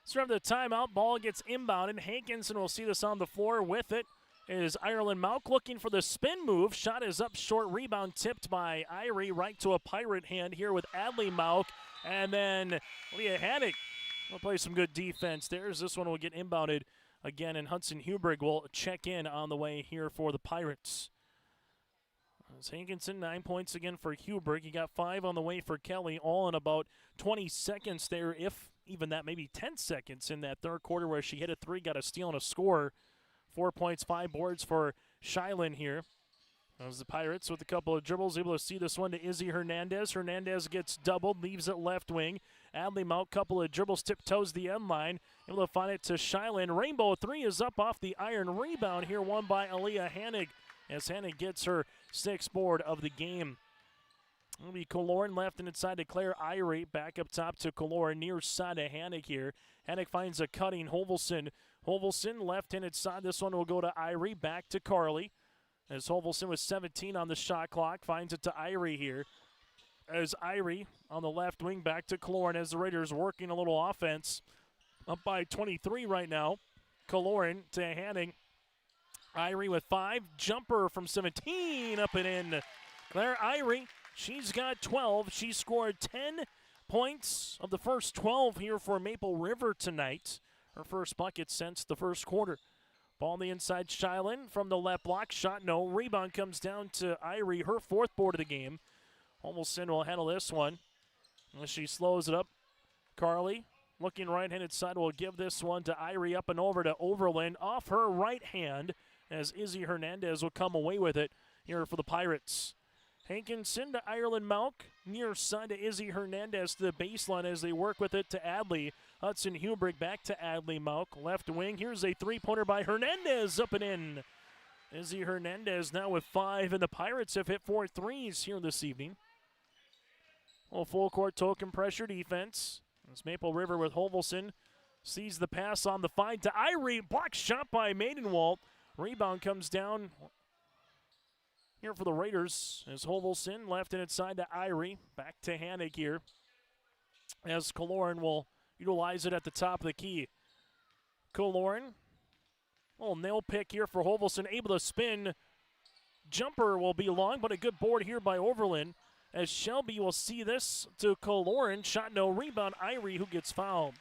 So after the timeout, ball gets inbounded. Hankinson will see this on the floor. With it is Ireland Mauk looking for the spin move. Shot is up short. Rebound tipped by Irie right to a Pirate hand here with Adley Mauk. And then Leah Haddock will play some good defense. This one will get inbounded again, and Hudson Huberg will check in on the way here for the Pirates. As Hankinson, 9 points again for Huberg. He got 5 on the way for Kelly, all in about 20 seconds there, if even that, maybe 10 seconds in that third quarter where she hit a 3, got a steal and a score. 4 points, 5 boards for Shylin here. As the Pirates with a couple of dribbles, able to see this one to Izzy Hernandez. Hernandez gets doubled, leaves it left wing. Adley Mauk, couple of dribbles, tiptoes the end line. Able to find it to Shylin. Rainbow 3 is up off the iron. Rebound here, won by Aaliyah Hannig, as Hannig gets her 6th board of the game. It'll be Kaloran left and inside to Claire Irie. Back up top to Kaloran, near side to Hannig here. Hannig finds a cutting Hovelson. Hovelson left-handed side. This one will go to Irie. Back to Carly. As Hovelson with 17 on the shot clock, finds it to Irie here. As Irie on the left wing, back to Kaloran as the Raiders working a little offense. Up by 23 right now. Kaloran to Hannig. Irie with 5. Jumper from 17, up and in. Claire Irie. She's got 12. She scored 10 points of the first 12 here for Maple River tonight. Her first bucket since the first quarter. Ball on the inside, Shylin from the left block. Shot no. Rebound comes down to Irie, her 4th board of the game. Homelson will handle this one. As she slows it up. Carly, looking right-handed side, will give this one to Irie, up and over to Overland. Off her right hand, as Izzy Hernandez will come away with it here for the Pirates. Hankinson to Ireland Mauk, near side to Izzy Hernandez to the baseline as they work with it to Adley. Hudson Hubrick back to Adley Mauk, left wing. Here's a 3-pointer by Hernandez, up and in. Izzy Hernandez now with 5, and the Pirates have hit 4 threes here this evening. Well, full court token pressure defense. As Maple River with Hovelson sees the pass on the find to Irie. Block shot by Maidenwald. Rebound comes down here for the Raiders as Hovelson left and inside to Irie. Back to Hannig here as Kaloran will utilize it at the top of the key. Kaloran, little nail pick here for Hovelson, able to spin. Jumper will be long, but a good board here by Overland as Shelby will see this to Kaloran. Shot no, rebound Irie, who gets fouled.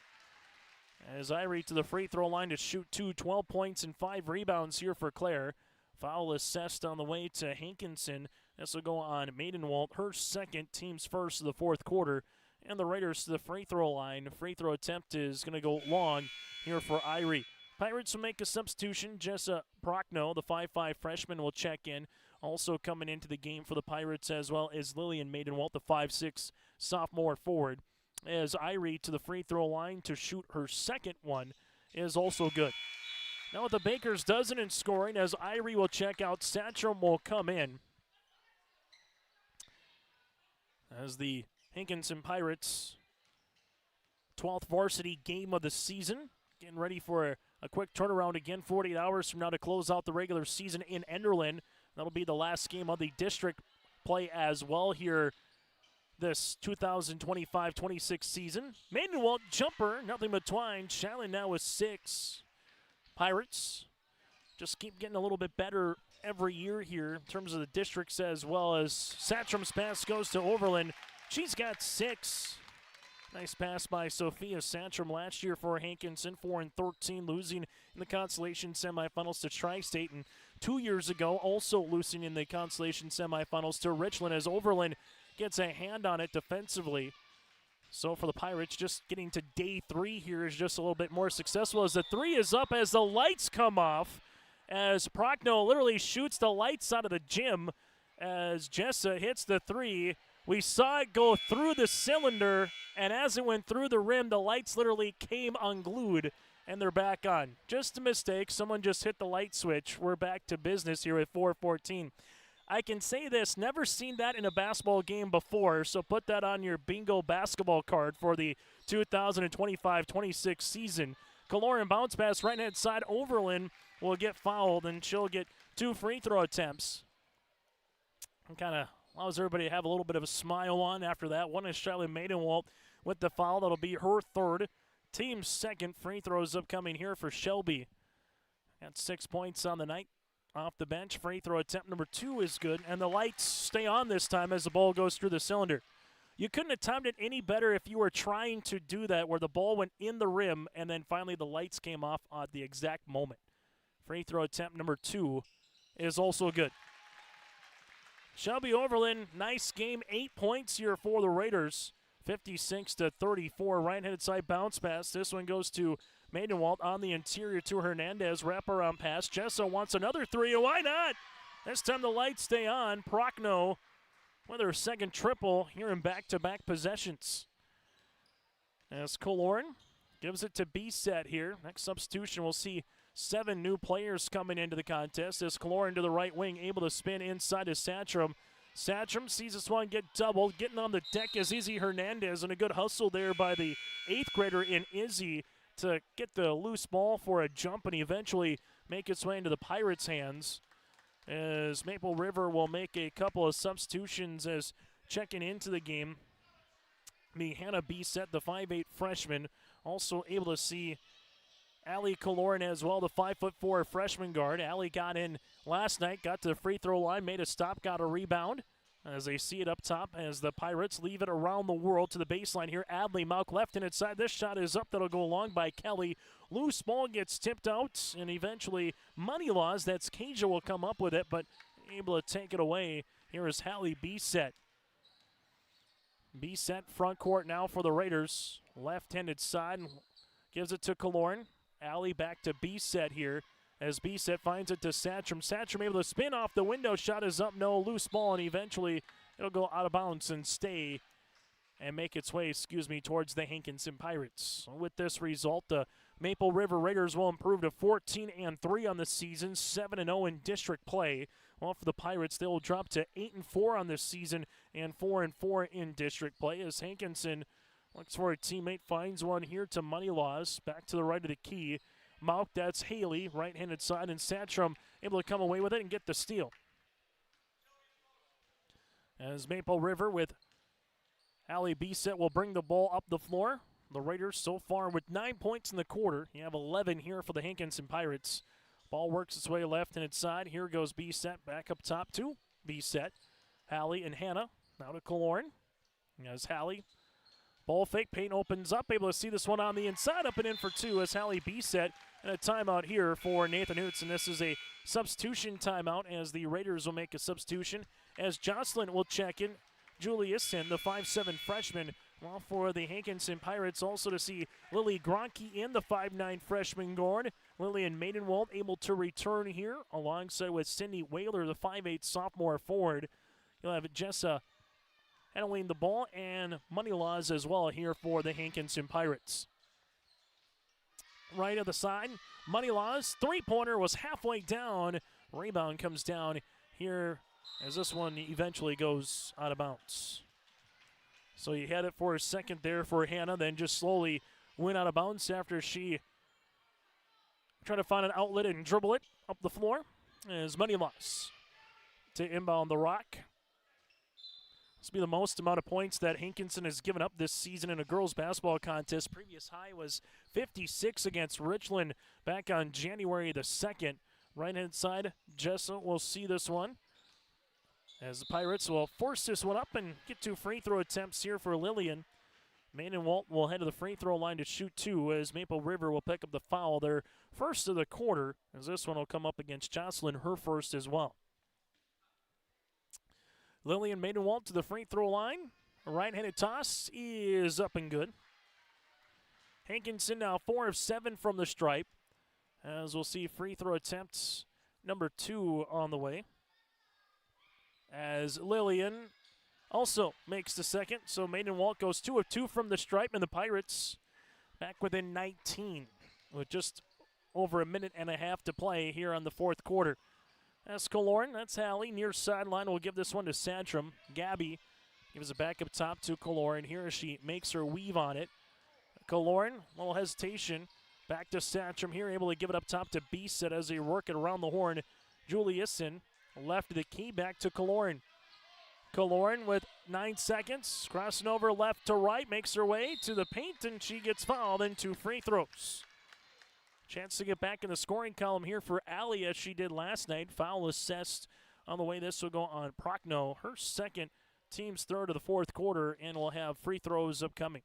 As Irie to the free throw line to shoot 2, 12 points and 5 rebounds here for Claire. Foul assessed on the way to Hankinson. This will go on Maidenwald, her 2nd, team's 1st of the 4th quarter. And the Raiders to the free throw line. Free throw attempt is going to go long here for Irie. Pirates will make a substitution. Jessa Prochnow, the 5'5 freshman, will check in. Also coming into the game for the Pirates as well as Lillian Maidenwald, the 5'6 sophomore forward. As Irie to the free throw line to shoot her 2nd one is also good. Now with the Bakers dozen in scoring, as Irie will check out, Satcham will come in. As the Hankinson Pirates 12th varsity game of the season, getting ready for a quick turnaround again 48 hours from now to close out the regular season in Enderlin. That'll be the last game of the district play as well here this 2025-26 season. Maidenwald jumper, nothing but twine. Shallon now with 6. Pirates just keep getting a little bit better every year here in terms of the districts, as well as Satcham's pass goes to Overland. She's got 6. Nice pass by Sophia Satcham last year for Hankinson, 4-13, losing in the consolation semifinals to Tri-State, and 2 years ago also losing in the consolation semifinals to Richland, as Overland gets a hand on it defensively. So for the Pirates, just getting to day 3 here is just a little bit more successful, as the 3 is up as the lights come off, as Prochnow literally shoots the lights out of the gym as Jessa hits the 3. We saw it go through the cylinder, and as it went through the rim, the lights literally came unglued, and they're back on. Just a mistake. Someone just hit the light switch. We're back to business here at 4:14. I can say this, never seen that in a basketball game before, so put that on your bingo basketball card for the 2025-26 season. Kaloran bounce pass right-hand side. Overland will get fouled, and she'll get 2 free throw attempts. And kind of allows everybody to have a little bit of a smile on after that. One is Charlotte Maidenwalt with the foul. That'll be her 3rd. Team's 2nd. Free throws upcoming here for Shelby. Got 6 points on the night off the bench. Free throw attempt number 2 is good, and the lights stay on this time as the ball goes through the cylinder. You couldn't have timed it any better if you were trying to do that, where the ball went in the rim and then finally the lights came off at the exact moment. Free throw attempt number 2 is also good. Shelby Overland, nice game. 8 points here for the Raiders. 56-34. Right-handed side bounce pass. This one goes to Maidenwalt on the interior to Hernandez. Wraparound pass. Jessa wants another 3. Why not? This time the lights stay on. Prochnow with her 2nd triple here in back-to-back possessions. As Kaloran gives it to B-Set here. Next substitution, we'll see 7 new players coming into the contest as Kaloran to the right wing, able to spin inside to Satcham. Satcham sees this one get doubled. Getting on the deck is Izzy Hernandez, and a good hustle there by the 8th grader in Izzy to get the loose ball for a jump and eventually make its way into the Pirates' hands. As Maple River will make a couple of substitutions as checking into the game. Hannah B-Set, the 5'8 freshman, also able to see Allie Kaloran as well, the 5'4 freshman guard. Allie got in last night, got to the free throw line, made a stop, got a rebound. As they see it up top, as the Pirates leave it around the world to the baseline here. Adley Mauk left-handed side. This shot is up. That'll go long by Kelly. Loose ball gets tipped out, and eventually Money Laws, that's Kaja, will come up with it, but able to take it away. Here is Hallie B-Set. B-Set front court now for the Raiders. Left-handed side, gives it to Kaloran. Allie back to B-Set here. As B-Set finds it to Satcham. Satcham able to spin off the window. Shot is up, no. Loose ball, and eventually it'll go out of bounds and stay and make its way, towards the Hankinson Pirates. With this result, the Maple River Raiders will improve to 14-3 on the season, 7-0 in district play. While for the Pirates, they will drop to 8-4 on this season and 4-4 in district play. As Hankinson looks for a teammate, finds one here to Money Laws. Back to the right of the key. Mauk, that's Haley, right-handed side, and Satcham able to come away with it and get the steal. As Maple River with Allie B-Set will bring the ball up the floor. The Raiders so far with 9 points in the quarter. You have 11 here for the Hankinson Pirates. Ball works its way left-handed side. Here goes B-Set back up top to B-Set. Hallie and Hannah now to Kaloran. As Hallie, ball fake, Payne opens up, able to see this one on the inside, up and in for 2 as Hallie B-Set. And a timeout here for Nathan Hoots, and this is a substitution timeout as the Raiders will make a substitution as Jocelyn will check in. Juliuson, the 5'7 freshman, while for the Hankinson Pirates also to see Lily Gronke in the 5'9 freshman guard. Lillian Maidenwald able to return here alongside with Cindy Whaler, the 5'8 sophomore forward. You'll have Jessa handling the ball and Money Laws as well here for the Hankinson Pirates. Right of the side, Money Laws, three-pointer was halfway down. Rebound comes down here as this one eventually goes out of bounds. So you had it for a second there for Hannah, then just slowly went out of bounds after she tried to find an outlet and dribble it up the floor. As Money Laws to inbound the rock. This will be the most amount of points that Hankinson has given up this season in a girls basketball contest. Previous high was 56 against Richland back on January the 2nd. Right-hand side, Jessa will see this one, as the Pirates will force this one up and get 2 free throw attempts here for Lillian. Maiden Walt will head to the free throw line to shoot 2, as Maple River will pick up the foul, their first of the quarter, as this one will come up against Jocelyn, her first as well. Lillian Maiden Walt to the free throw line. A right-handed toss is up and good. Hankinson now 4 of 7 from the stripe, as we'll see free throw attempts number 2 on the way, as Lillian also makes the second. So Maiden Walt goes 2 of 2 from the stripe, and the Pirates back within 19 with just over a minute and a half to play here on the fourth quarter. That's Kaloran, that's Hallie. Near sideline will give this one to Santrum. Gabby gives it back up top to Kaloran. Here she makes her weave on it. Kaloran, a little hesitation. Back to Santrum here, able to give it up top to Beeset as they work it around the horn. Juliuson left to the key, back to Kaloran. Kaloran with 9 seconds, crossing over left to right, makes her way to the paint, and she gets fouled into free throws. Chance to get back in the scoring column here for Allie, as she did last night. Foul assessed on the way. This will go on Prochnow, her second, team's third of the fourth quarter, and will have free throws upcoming.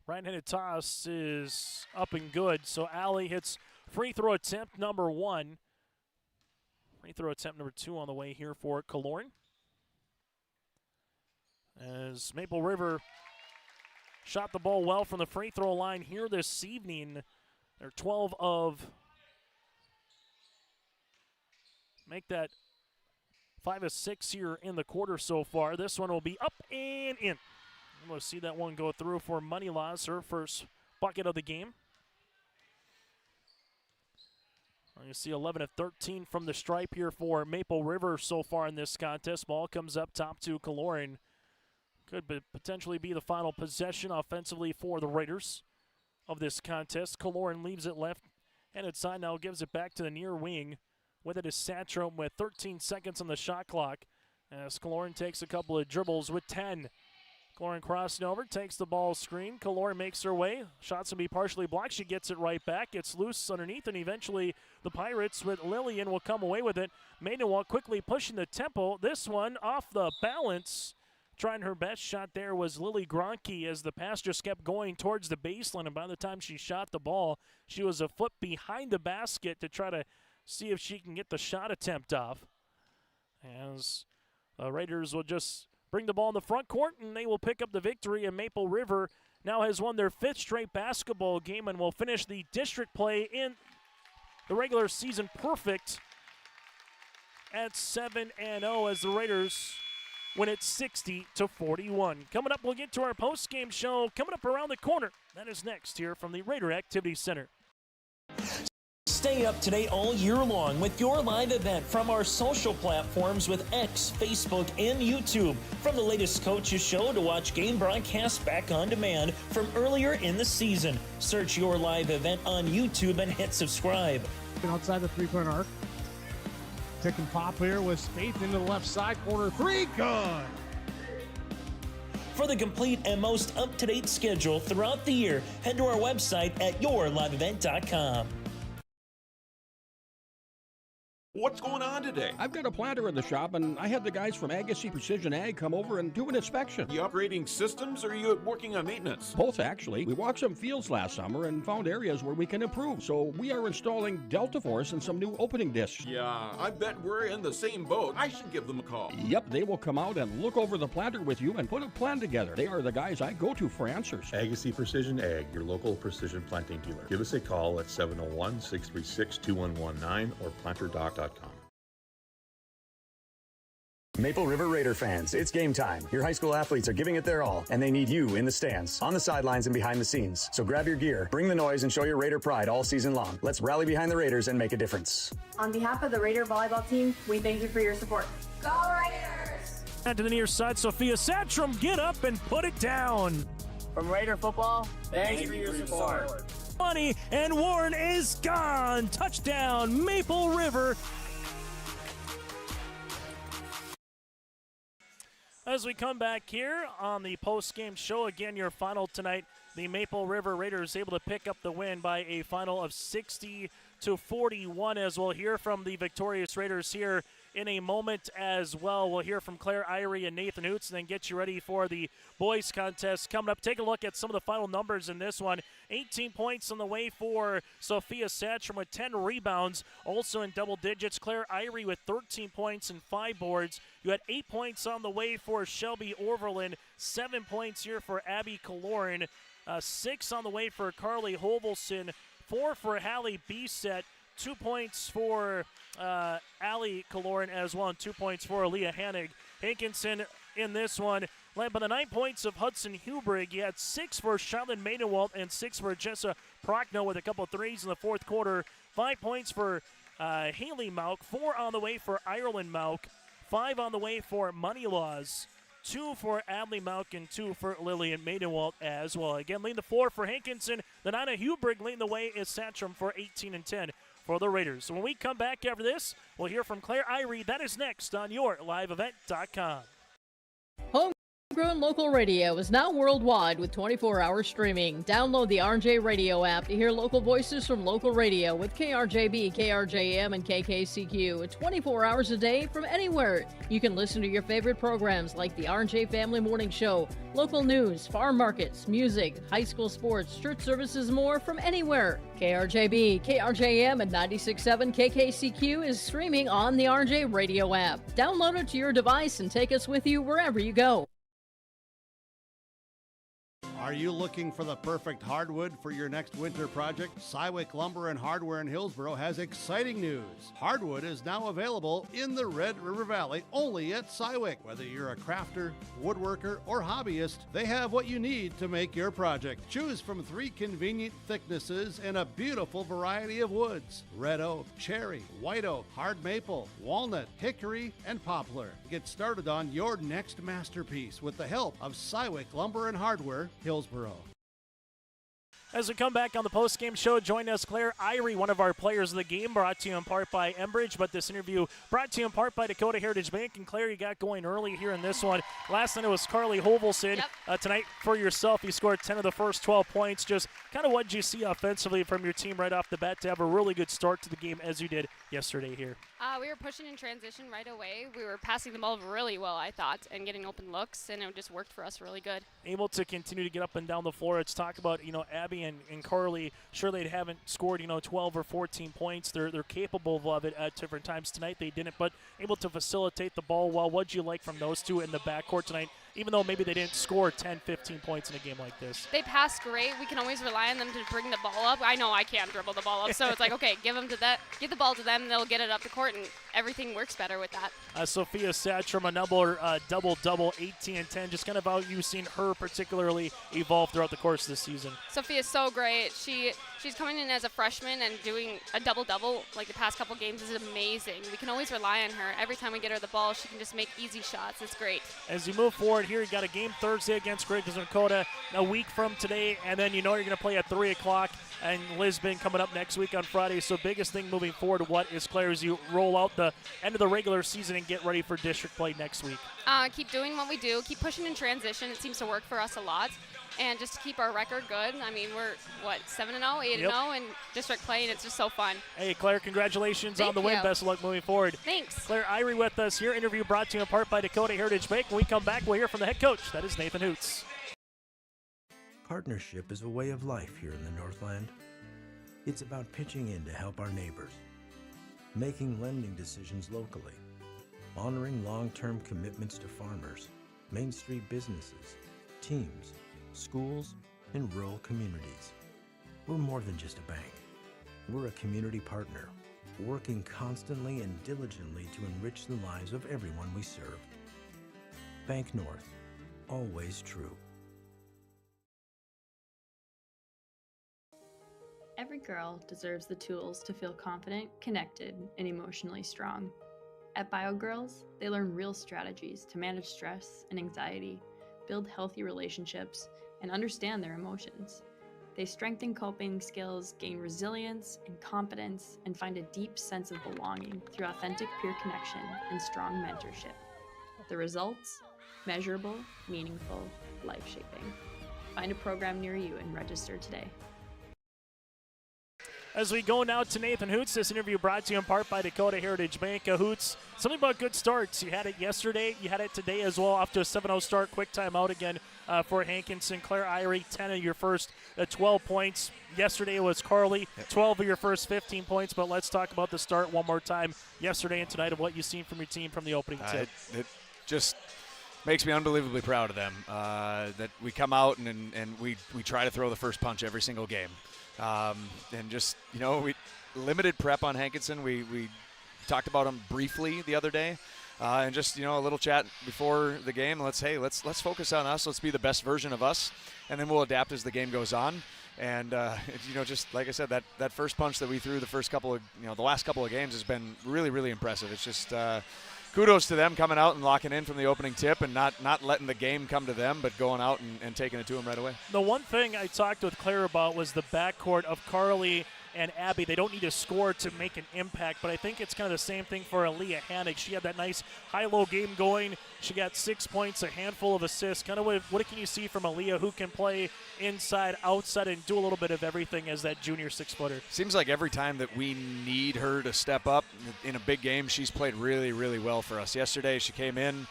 Right-handed toss is up and good, so Allie hits free throw attempt number 1. Free throw attempt number 2 on the way here for Kaloran. As Maple River shot the ball well from the free throw line here this evening. They're 12 of, make that 5 of 6 here in the quarter so far. This one will be up and in. We'll see that one go through for Money Laws, her first bucket of the game. You see 11 of 13 from the stripe here for Maple River so far in this contest. Ball comes up top to Kaloran. Could potentially be the final possession offensively for the Raiders of this contest. Kaloran leaves it left and inside now, gives it back to the near wing. With it is Santrum with 13 seconds on the shot clock, as Kaloran takes a couple of dribbles with 10. Kaloran crossing over, takes the ball screen. Kaloran makes her way. Shots will be partially blocked. She gets it right back. It's loose underneath, and eventually the Pirates with Lillian will come away with it. Maiden quickly pushing the tempo. This one off the balance. Trying her best shot there was Lily Gronke, as the pass just kept going towards the baseline, and by the time she shot the ball, she was a foot behind the basket to try to see if she can get the shot attempt off. As the Raiders will just bring the ball in the front court, and they will pick up the victory. And Maple River now has won their 5th straight basketball game and will finish the district play in the regular season perfect at 7-0 as the Raiders win it 60-41. Coming up, we'll get to our post-game show coming up around the corner. That is next here from the Raider Activity Center. Stay up to date all year long with your live event from our social platforms with X, Facebook, and YouTube. From the latest coaches show to watch game broadcasts back on demand from earlier in the season. Search your live event on YouTube and hit subscribe. Outside the three-point arc. Tick and pop here with Spaeth into the left side corner. 3, good. For the complete and most up-to-date schedule throughout the year, head to our website at yourliveevent.com. What's going on today? I've got a planter in the shop, and I had the guys from Agassiz Precision Ag come over and do an inspection. You upgrading systems, or are you working on maintenance? Both, actually. We walked some fields last summer and found areas where we can improve. So we are installing Delta Force and some new opening discs. Yeah, I bet we're in the same boat. I should give them a call. Yep, they will come out and look over the planter with you and put a plan together. They are the guys I go to for answers. Agassiz Precision Ag, your local precision planting dealer. Give us a call at 701-636-2119 or planterdoc.com. Maple River Raider fans, it's game time. Your high school athletes are giving it their all, and they need you in the stands, on the sidelines, and behind the scenes. So grab your gear, bring the noise, and show your Raider pride all season long. Let's rally behind the Raiders and make a difference. On behalf of the Raider volleyball team, we thank you for your support. Go Raiders! And to the near side, Sophia Santrum, get up and put it down. From Raider football, thanks for your support. Money, and Warren is gone. Touchdown, Maple River. As we come back here on the post-game show, again, your final tonight, the Maple River Raiders able to pick up the win by a final of 60-41, as we'll hear from the victorious Raiders here in a moment as well. We'll hear from Claire Irie and Nathan Hoots and then get you ready for the boys contest coming up. Take a look at some of the final numbers in this one. 18 points on the way for Sophia Satcham with 10 rebounds, also in double digits. Claire Irie with 13 points and 5 boards. You had 8 points on the way for Shelby Orverlin, 7 points here for Abby Kaloran, 6 on the way for Carly Hovelson, 4 for Hallie Bisset, 2 points for Allie Kaloran as well, and 2 points for Aaliyah Hannig. Hankinson in this one led by the 9 points of Hudson Hubrig. You had 6 for Charlotte Maynewalt and 6 for Jessa Prochnow with a couple of threes in the fourth quarter. 5 points for Haley Mauk, 4 on the way for Ireland Mauk, 5 on the way for Money Laws, 2 for Adley Mauk, and 2 for Lillian Maynewalt as well. Again, leading the floor for Hankinson. The 9 of Hubrig leading the way is Satcham for 18 and 10 for the Raiders. So when we come back after this, we'll hear from Claire Irie. That is next on YourLiveEvent.com. Homegrown local radio is now worldwide with 24-hour streaming. Download the RJ Radio app to hear local voices from local radio with KRJB, KRJM, and KKCQ 24 hours a day from anywhere. You can listen to your favorite programs like the RJ Family Morning Show, local news, farm markets, music, high school sports, church services, more from anywhere. KRJB, KRJM, and 96.7 KKCQ is streaming on the RJ Radio app. Download it to your device and take us with you wherever you go. Are you looking for the perfect hardwood for your next winter project? Cywick Lumber and Hardware in Hillsboro has exciting news. Hardwood is now available in the Red River Valley only at Cywick. Whether you're a crafter, woodworker, or hobbyist, they have what you need to make your project. Choose from 3 convenient thicknesses and a beautiful variety of woods: red oak, cherry, white oak, hard maple, walnut, hickory, and poplar. Get started on your next masterpiece with the help of Cywick Lumber and Hardware, Hillsboro. As we come back on the post-game show, join us Claire Irie, one of our players of the game, brought to you in part by Enbridge, but this interview brought to you in part by Dakota Heritage Bank. And Claire, you got going early here in this one. Last night it was Carly Hovelson. Tonight for yourself, you scored 10 of the first 12 points. Just kind of what did you see offensively from your team right off the bat to have a really good start to the game as you did yesterday here? We were pushing in transition right away. We were passing the ball really well, I thought, and getting open looks, and it just worked for us really good. Able to continue to get up and down the floor. Let's talk about, Abby and Carly. Sure, they haven't scored, 12 or 14 points. They're capable of it at different times. Tonight they didn't, but able to facilitate the ball well. What'd you like from those two in the backcourt tonight, even though maybe they didn't score 10, 15 points in a game like this? They pass great. We can always rely on them to bring the ball up. I know I can't dribble the ball up, so it's like, okay, give the ball to them, and they'll get it up the court, and everything works better with that. Sophia Satcham, another double-double, 18 and 10. Just kind of how you've seen her particularly evolve throughout the course of this season. Sophia's so great. She's coming in as a freshman and doing a double-double like the past couple games is amazing. We can always rely on her. Every time we get her the ball, she can just make easy shots. It's great. As you move forward here, you got a game Thursday against Dakota, a week from today, and then you're going to play at 3 o'clock and Lisbon coming up next week on Friday. So biggest thing moving forward, what is, Claire, as you roll out the end of the regular season and get ready for district play next week? Keep doing what we do. Keep pushing in transition. It seems to work for us a lot. And just to keep our record good. I mean, we're, 7-0, 8-0 in district play, and it's just so fun. Hey, Claire, congratulations on the win. Best of luck moving forward. Thanks. Claire Irie with us here. Interview brought to you in part by Dakota Heritage Bank. When we come back, we'll hear from the head coach. That is Nathan Hoots. Partnership is a way of life here in the Northland. It's about pitching in to help our neighbors, making lending decisions locally, honoring long-term commitments to farmers, Main Street businesses, teams, schools, and rural communities. We're more than just a bank. We're a community partner, working constantly and diligently to enrich the lives of everyone we serve. Bank North, always true. Every girl deserves the tools to feel confident, connected, and emotionally strong. At BioGirls, they learn real strategies to manage stress and anxiety, build healthy relationships, and understand their emotions. They strengthen coping skills, gain resilience and confidence, and find a deep sense of belonging through authentic peer connection and strong mentorship. The results? Measurable, meaningful, life-shaping. Find a program near you and register today. As we go now to Nathan Hoots, this interview brought to you in part by Dakota Heritage Bank. Hoots, something about good starts. You had it yesterday, you had it today as well, off to a 7-0 start. Quick timeout again for Hankinson. Claire Irie, 10 of your first 12 points. Yesterday was Carly, 12 of your first 15 points. But let's talk about the start one more time, yesterday and tonight, of what you've seen from your team from the opening tip. It just makes me unbelievably proud of them, that we come out and we try to throw the first punch every single game. And just, we limited prep on Hankinson. We talked about him briefly the other day, and just, a little chat before the game. Let's focus on us. Let's be the best version of us, and then we'll adapt as the game goes on. And, just like I said, that first punch that we threw the last couple of games has been really, really impressive. It's just kudos to them coming out and locking in from the opening tip and not letting the game come to them, but going out and taking it to them right away. The one thing I talked with Claire about was the backcourt of Carly and Abby. They don't need to score to make an impact, but I think it's kind of the same thing for Aaliyah Hannick. She had that nice high-low game going. She got 6 points, a handful of assists. Kind of what can you see from Aaliyah, who can play inside, outside, and do a little bit of everything as that junior 6-footer? Seems like every time that we need her to step up in a big game, she's played really, really well for us. Yesterday she came in.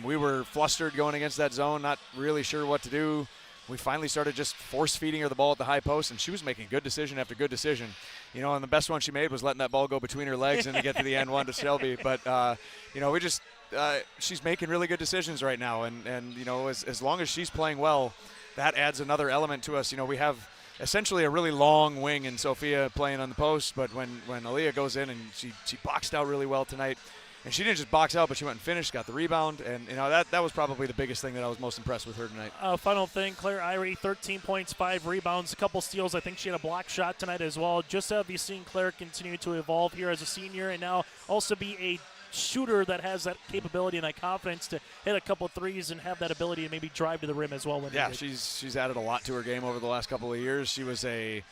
We were flustered going against that zone, not really sure what to do. We finally started just force-feeding her the ball at the high post, and she was making good decision after good decision. And the best one she made was letting that ball go between her legs and to get to the end one to Shelby. But, she's making really good decisions right now. And as long as she's playing well, that adds another element to us. We have essentially a really long wing in Sophia playing on the post, but when Aaliyah goes in and she boxed out really well tonight, and she didn't just box out, but she went and finished, got the rebound, and that was probably the biggest thing that I was most impressed with her tonight. Final thing, Claire Irie, 13 points, 5 rebounds, a couple steals. I think she had a block shot tonight as well. Just have you seen Claire continue to evolve here as a senior and now also be a shooter that has that capability and that confidence to hit a couple threes and have that ability to maybe drive to the rim as well. She's added a lot to her game over the last couple of years. She was a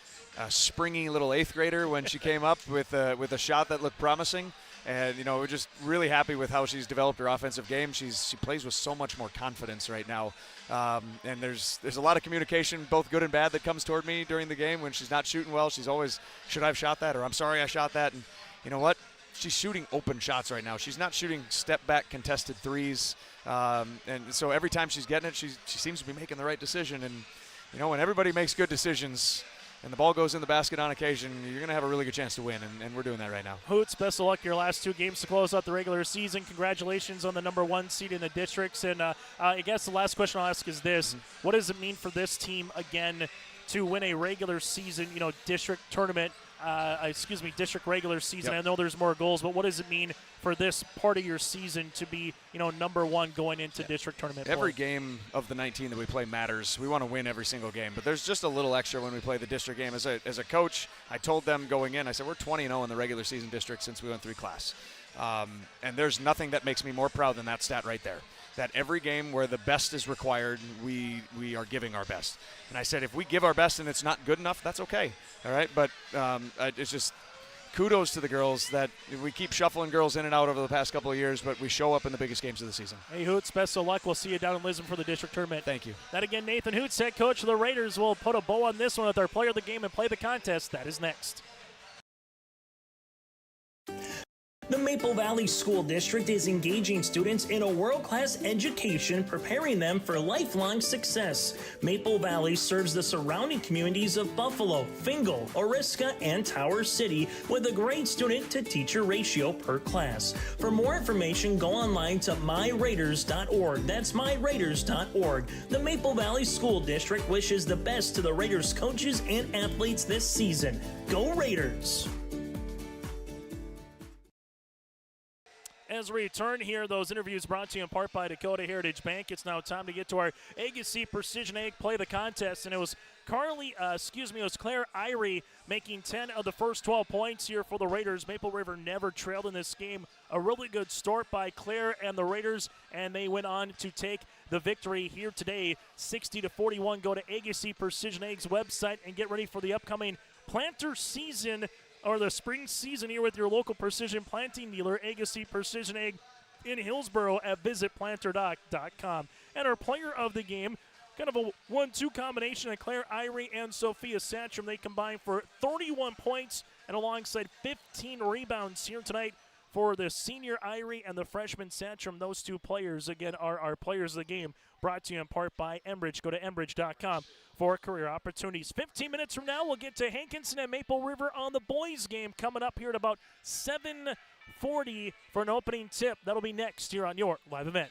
springy little 8th grader when she came up with a shot that looked promising. And, we're just really happy with how she's developed her offensive game. She plays with so much more confidence right now. And there's a lot of communication, both good and bad, that comes toward me during the game. When she's not shooting well, she's always, should I have shot that? Or I'm sorry I shot that. And you know what? She's shooting open shots right now. She's not shooting step-back contested threes. And so every time she's getting it, she seems to be making the right decision. And, when everybody makes good decisions and the ball goes in the basket on occasion, you're going to have a really good chance to win, and we're doing that right now. Hoots, best of luck your last 2 games to close out the regular season. Congratulations on the #1 seed in the districts. And I guess the last question I'll ask is this. What does it mean for this team, again, to win a regular season, district tournament, district regular season? Yep. I know there's more goals, but what does it mean for this part of your season to be, #1 going into district tournament play? Every game of the 19 that we play matters. We want to win every single game, but there's just a little extra when we play the district game. As a coach, I told them going in, I said, we're 20-0 in the regular season district since we went through class. And there's nothing that makes me more proud than that stat right there. That every game where the best is required, we are giving our best. And I said, if we give our best and it's not good enough, that's okay. All right, but it's just kudos to the girls that we keep shuffling girls in and out over the past couple of years, but we show up in the biggest games of the season. Hey, Hoots, best of luck. We'll see you down in Lisbon for the district tournament. Thank you. That again, Nathan Hoots, head coach of the Raiders, will put a bow on this one with our player of the game and play the contest. That is next. The Maple Valley School District is engaging students in a world-class education, preparing them for lifelong success. Maple Valley serves the surrounding communities of Buffalo, Fingal, Oriska, and Tower City with a great student-to-teacher ratio per class. For more information, go online to myraiders.org. That's myraiders.org. The Maple Valley School District wishes the best to the Raiders coaches and athletes this season. Go Raiders! As we return here, those interviews brought to you in part by Dakota Heritage Bank. It's now time to get to our Agassiz Precision Egg Play the Contest, and it was Claire Irie making 10 of the first 12 points here for the Raiders. Maple River never trailed in this game. A really good start by Claire and the Raiders, and they went on to take the victory here today, 60-41. Go to Agassiz Precision Eggs website and get ready for the upcoming planter season, or the spring season here with your local precision planting dealer, Agassiz Precision Egg. in Hillsboro at visitplanterdoc.com. And our player of the game, kind of a 1-2 combination of Claire Irie and Sophia Satcham. They combined for 31 points and alongside 15 rebounds here tonight for the senior Irie and the freshman Satcham. Those two players, again, are our players of the game, brought to you in part by Enbridge. Go to enbridge.com for career opportunities. 15 minutes from now, we'll get to Hankinson and Maple River on the boys game coming up here at about 7:40 for an opening tip. That'll be next here on your live event.